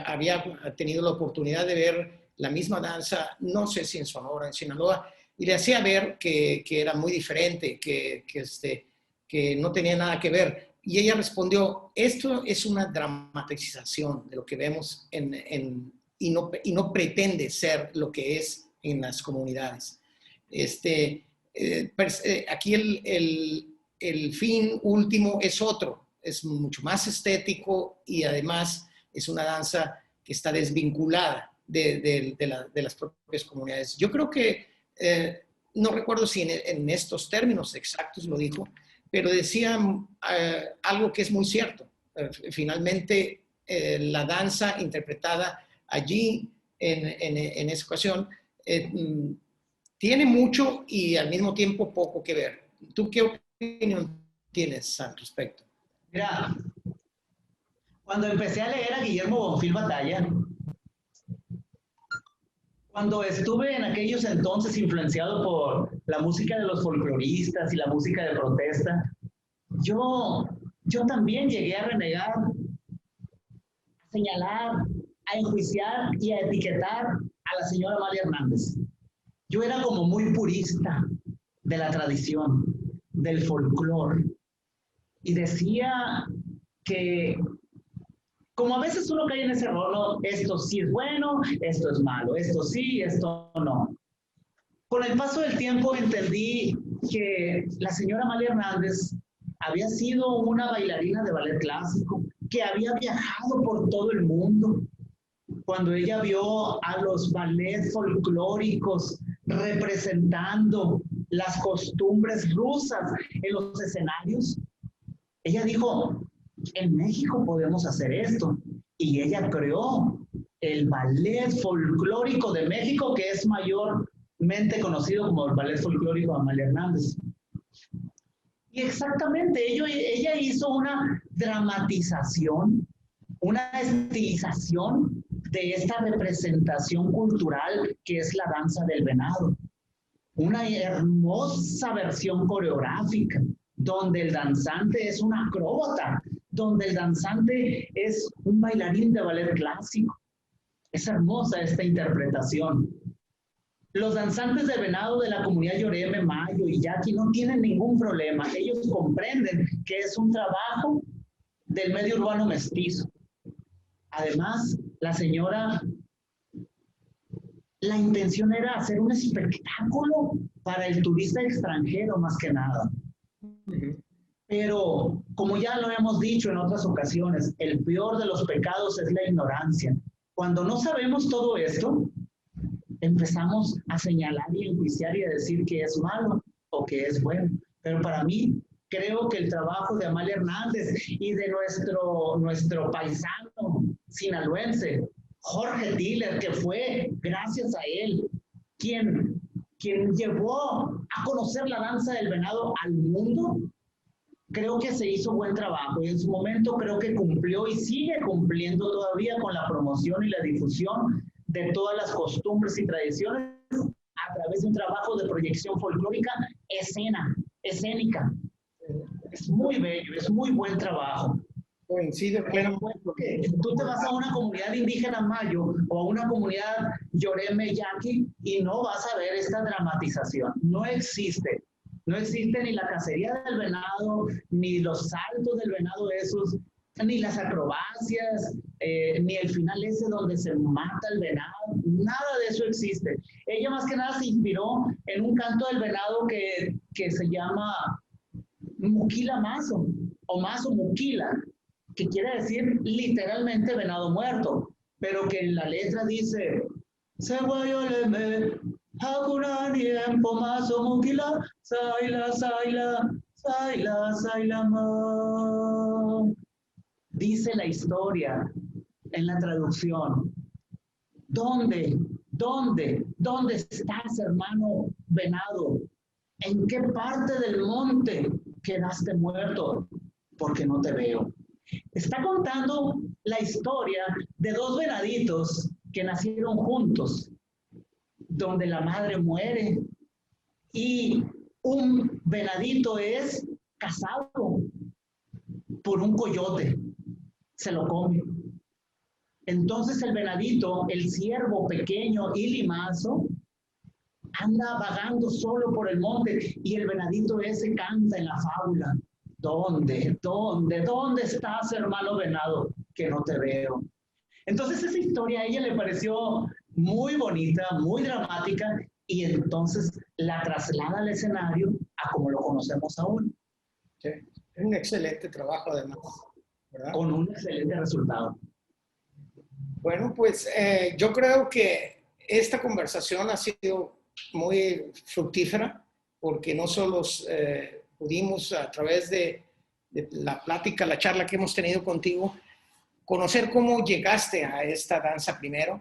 había tenido la oportunidad de ver la misma danza, no sé si en Sonora, en Sinaloa, y le hacía ver que era muy diferente, que no tenía nada que ver. Y ella respondió, esto es una dramatización de lo que vemos y no pretende ser lo que es en las comunidades. Aquí el fin último es otro, es mucho más estético y además es una danza que está desvinculada de las propias comunidades. Yo creo que, no recuerdo si en estos términos exactos lo dijo, pero decía algo que es muy cierto. Finalmente, la danza interpretada allí en esa ocasión tiene mucho y al mismo tiempo poco que ver. ¿Tú qué opinión tienes al respecto? Mira, cuando empecé a leer a Guillermo Bonfil Batalla, cuando estuve en aquellos entonces influenciado por la música de los folcloristas y la música de protesta, yo también llegué a renegar, a señalar, a enjuiciar y a etiquetar a la señora Amalia Hernández. Yo era como muy purista de la tradición, del folclore, y decía que, como a veces uno cae en ese error, ¿no? Esto sí es bueno, esto es malo, esto sí, esto no. Con el paso del tiempo entendí que la señora Amalia Hernández había sido una bailarina de ballet clásico, que había viajado por todo el mundo. Cuando ella vio a los ballets folclóricos representando las costumbres rusas en los escenarios, ella dijo, en México podemos hacer esto. Y ella creó el Ballet Folclórico de México, que es mayormente conocido como el Ballet Folclórico de Amalia Hernández. Y exactamente, ella hizo una dramatización, una estilización de esta representación cultural que es la danza del venado. Una hermosa versión coreográfica, donde el danzante es un acróbata, donde el danzante es un bailarín de ballet clásico. Es hermosa esta interpretación. Los danzantes de venado de la comunidad Yoreme, Mayo y Yaqui no tienen ningún problema. Ellos comprenden que es un trabajo del medio urbano mestizo. Además, la señora, la intención era hacer un espectáculo para el turista extranjero más que nada. Pero, como ya lo hemos dicho en otras ocasiones, el peor de los pecados es la ignorancia. Cuando no sabemos todo esto, empezamos a señalar y enjuiciar y a decir que es malo o que es bueno. Pero para mí, creo que el trabajo de Amalia Hernández y de nuestro paisano sinaloense, Jorge Tiller, que fue, gracias a él, quien llevó a conocer la danza del venado al mundo, creo que se hizo buen trabajo y en su momento creo que cumplió y sigue cumpliendo todavía con la promoción y la difusión de todas las costumbres y tradiciones a través de un trabajo de proyección folclórica escénica. Es muy bello, es muy buen trabajo. Coincido plenamente. Tú te vas a una comunidad indígena mayo o a una comunidad yoreme yaqui y no vas a ver esta dramatización. No existe. No existe ni la cacería del venado, ni los saltos del venado esos, ni las acrobacias, ni el final ese donde se mata el venado. Nada de eso existe. Ella más que nada se inspiró en un canto del venado que se llama Muquila Mazo, o Mazo Muquila, que quiere decir literalmente venado muerto, pero que en la letra dice, Seguayoleme, Hakuraniempo Mazo Muquila, Saila, Saila, Saila, Saila, Ma. Dice la historia en la traducción. ¿Dónde estás, hermano venado? ¿En qué parte del monte quedaste muerto? Porque no te veo. Está contando la historia de dos venaditos que nacieron juntos, donde la madre muere y un venadito es cazado por un coyote, se lo come. Entonces el venadito, el ciervo pequeño y limazo, anda vagando solo por el monte y el venadito ese canta en la fábula. ¿Dónde estás, hermano venado? Que no te veo. Entonces esa historia a ella le pareció muy bonita, muy dramática, y entonces la traslada al escenario a como lo conocemos aún. Sí. Es un excelente trabajo además, ¿verdad? Con un excelente resultado. Bueno, pues yo creo que esta conversación ha sido muy fructífera porque no solo pudimos a través de la plática, la charla que hemos tenido contigo, conocer cómo llegaste a esta danza primero,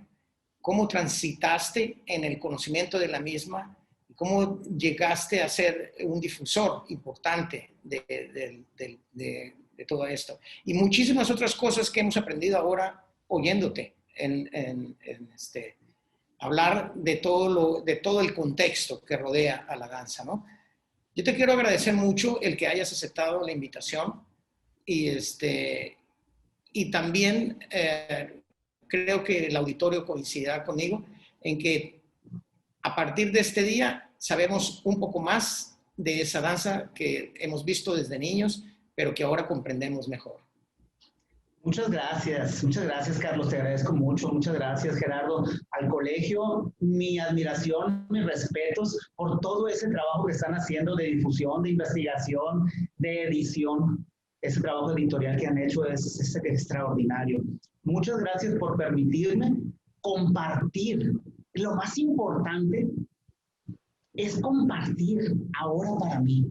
cómo transitaste en el conocimiento de la misma, cómo llegaste a ser un difusor importante de todo esto. Y muchísimas otras cosas que hemos aprendido ahora oyéndote hablar de todo el contexto que rodea a la danza, ¿no? Yo te quiero agradecer mucho el que hayas aceptado la invitación y también creo que el auditorio coincidirá conmigo en que a partir de este día sabemos un poco más de esa danza que hemos visto desde niños, pero que ahora comprendemos mejor. Muchas gracias Carlos, te agradezco mucho, muchas gracias Gerardo, al colegio, mi admiración, mis respetos por todo ese trabajo que están haciendo de difusión, de investigación, de edición, ese trabajo editorial que han hecho es extraordinario. Muchas gracias por permitirme compartir. Lo más importante es compartir ahora para mí,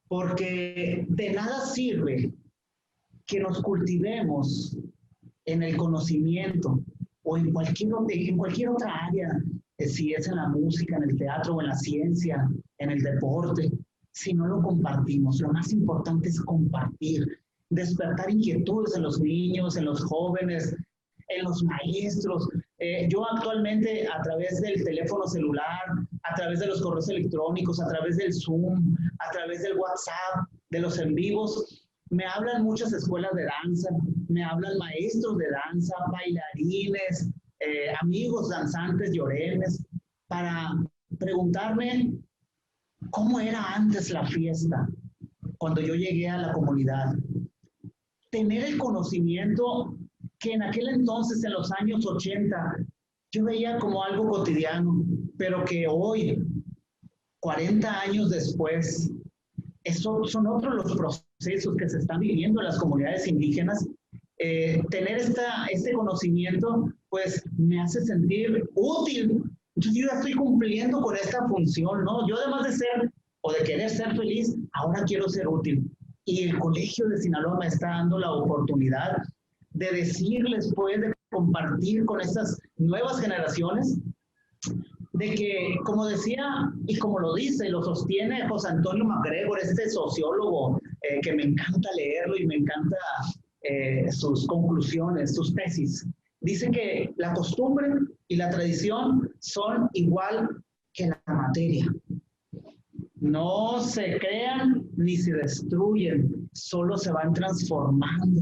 porque de nada sirve que nos cultivemos en el conocimiento o en cualquier otra área, si es en la música, en el teatro o en la ciencia, en el deporte, si no lo compartimos. Lo más importante es compartir, despertar inquietudes en los niños, en los jóvenes, en los maestros. Yo actualmente a través del teléfono celular, a través de los correos electrónicos, a través del Zoom, a través del WhatsApp, de los en vivos, me hablan muchas escuelas de danza, me hablan maestros de danza, bailarines, amigos danzantes, llorenes, para preguntarme cómo era antes la fiesta, cuando yo llegué a la comunidad. Tener el conocimiento que en aquel entonces, en los años 80, yo veía como algo cotidiano, pero que hoy, 40 años después, Esos son otros los procesos que se están viviendo en las comunidades indígenas. Tener este conocimiento, pues me hace sentir útil. Entonces yo ya estoy cumpliendo con esta función, ¿no? Yo además de ser o de querer ser feliz, ahora quiero ser útil. Y el Colegio de Sinaloa me está dando la oportunidad de decirles, pues, de compartir con estas nuevas generaciones, de que, como decía y como lo dice, lo sostiene José Antonio MacGregor, este sociólogo que me encanta leerlo y me encanta sus conclusiones, sus tesis. Dice que la costumbre y la tradición son igual que la materia. No se crean ni se destruyen, solo se van transformando.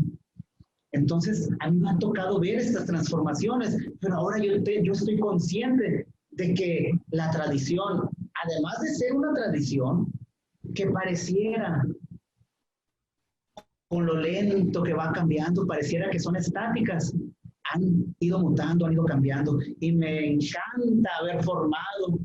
Entonces, a mí me ha tocado ver estas transformaciones, pero ahora yo estoy consciente de que la tradición, además de ser una tradición que pareciera, con lo lento que va cambiando, pareciera que son estáticas, han ido mutando, han ido cambiando, y me encanta haber formado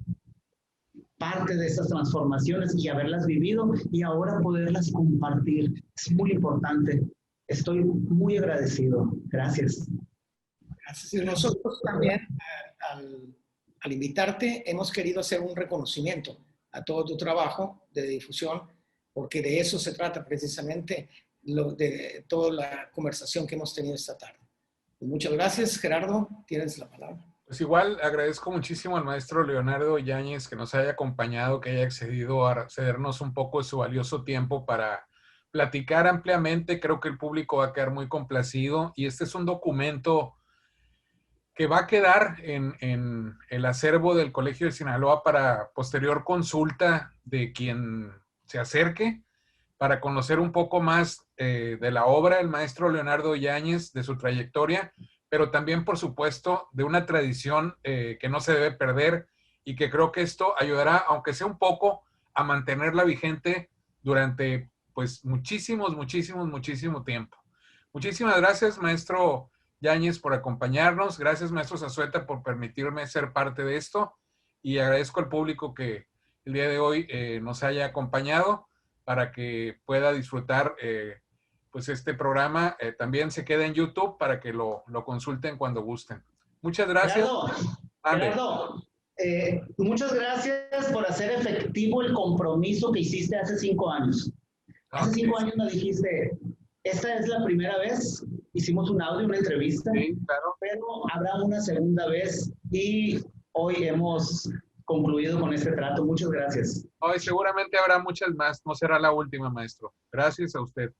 parte de esas transformaciones y haberlas vivido y ahora poderlas compartir. Es muy importante. Estoy muy agradecido. Gracias. Gracias. Y nosotros también, al invitarte, hemos querido hacer un reconocimiento a todo tu trabajo de difusión, porque de eso se trata precisamente de toda la conversación que hemos tenido esta tarde. Pues muchas gracias, Gerardo. Tienes la palabra. Pues igual agradezco muchísimo al maestro Leonardo Yáñez que nos haya acompañado, que haya accedido a cedernos un poco de su valioso tiempo para platicar ampliamente. Creo que el público va a quedar muy complacido y este es un documento que va a quedar en el acervo del Colegio de Sinaloa para posterior consulta de quien se acerque para conocer un poco más de la obra del maestro Leonardo Yáñez, de su trayectoria, pero también, por supuesto, de una tradición que no se debe perder y que creo que esto ayudará, aunque sea un poco, a mantenerla vigente durante, pues, muchísimo tiempo. Muchísimas gracias, maestro Yáñez, por acompañarnos. Gracias, maestro Zazueta, por permitirme ser parte de esto. Y agradezco al público que el día de hoy nos haya acompañado para que pueda disfrutar pues este programa. También se queda en YouTube para que lo consulten cuando gusten. Muchas gracias. Gerardo, muchas gracias por hacer efectivo el compromiso que hiciste hace 5 años. Hace 5 años me dijiste, esta es la primera vez, hicimos un audio, una entrevista, sí, claro, pero habrá una segunda vez y hoy hemos concluido con este trato. Muchas gracias. Hoy seguramente habrá muchas más, no será la última, maestro. Gracias a usted.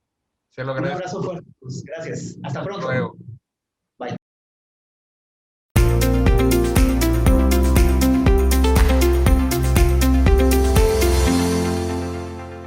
Se lo agradezco. Un abrazo fuerte. Gracias. Hasta pronto. Hasta luego.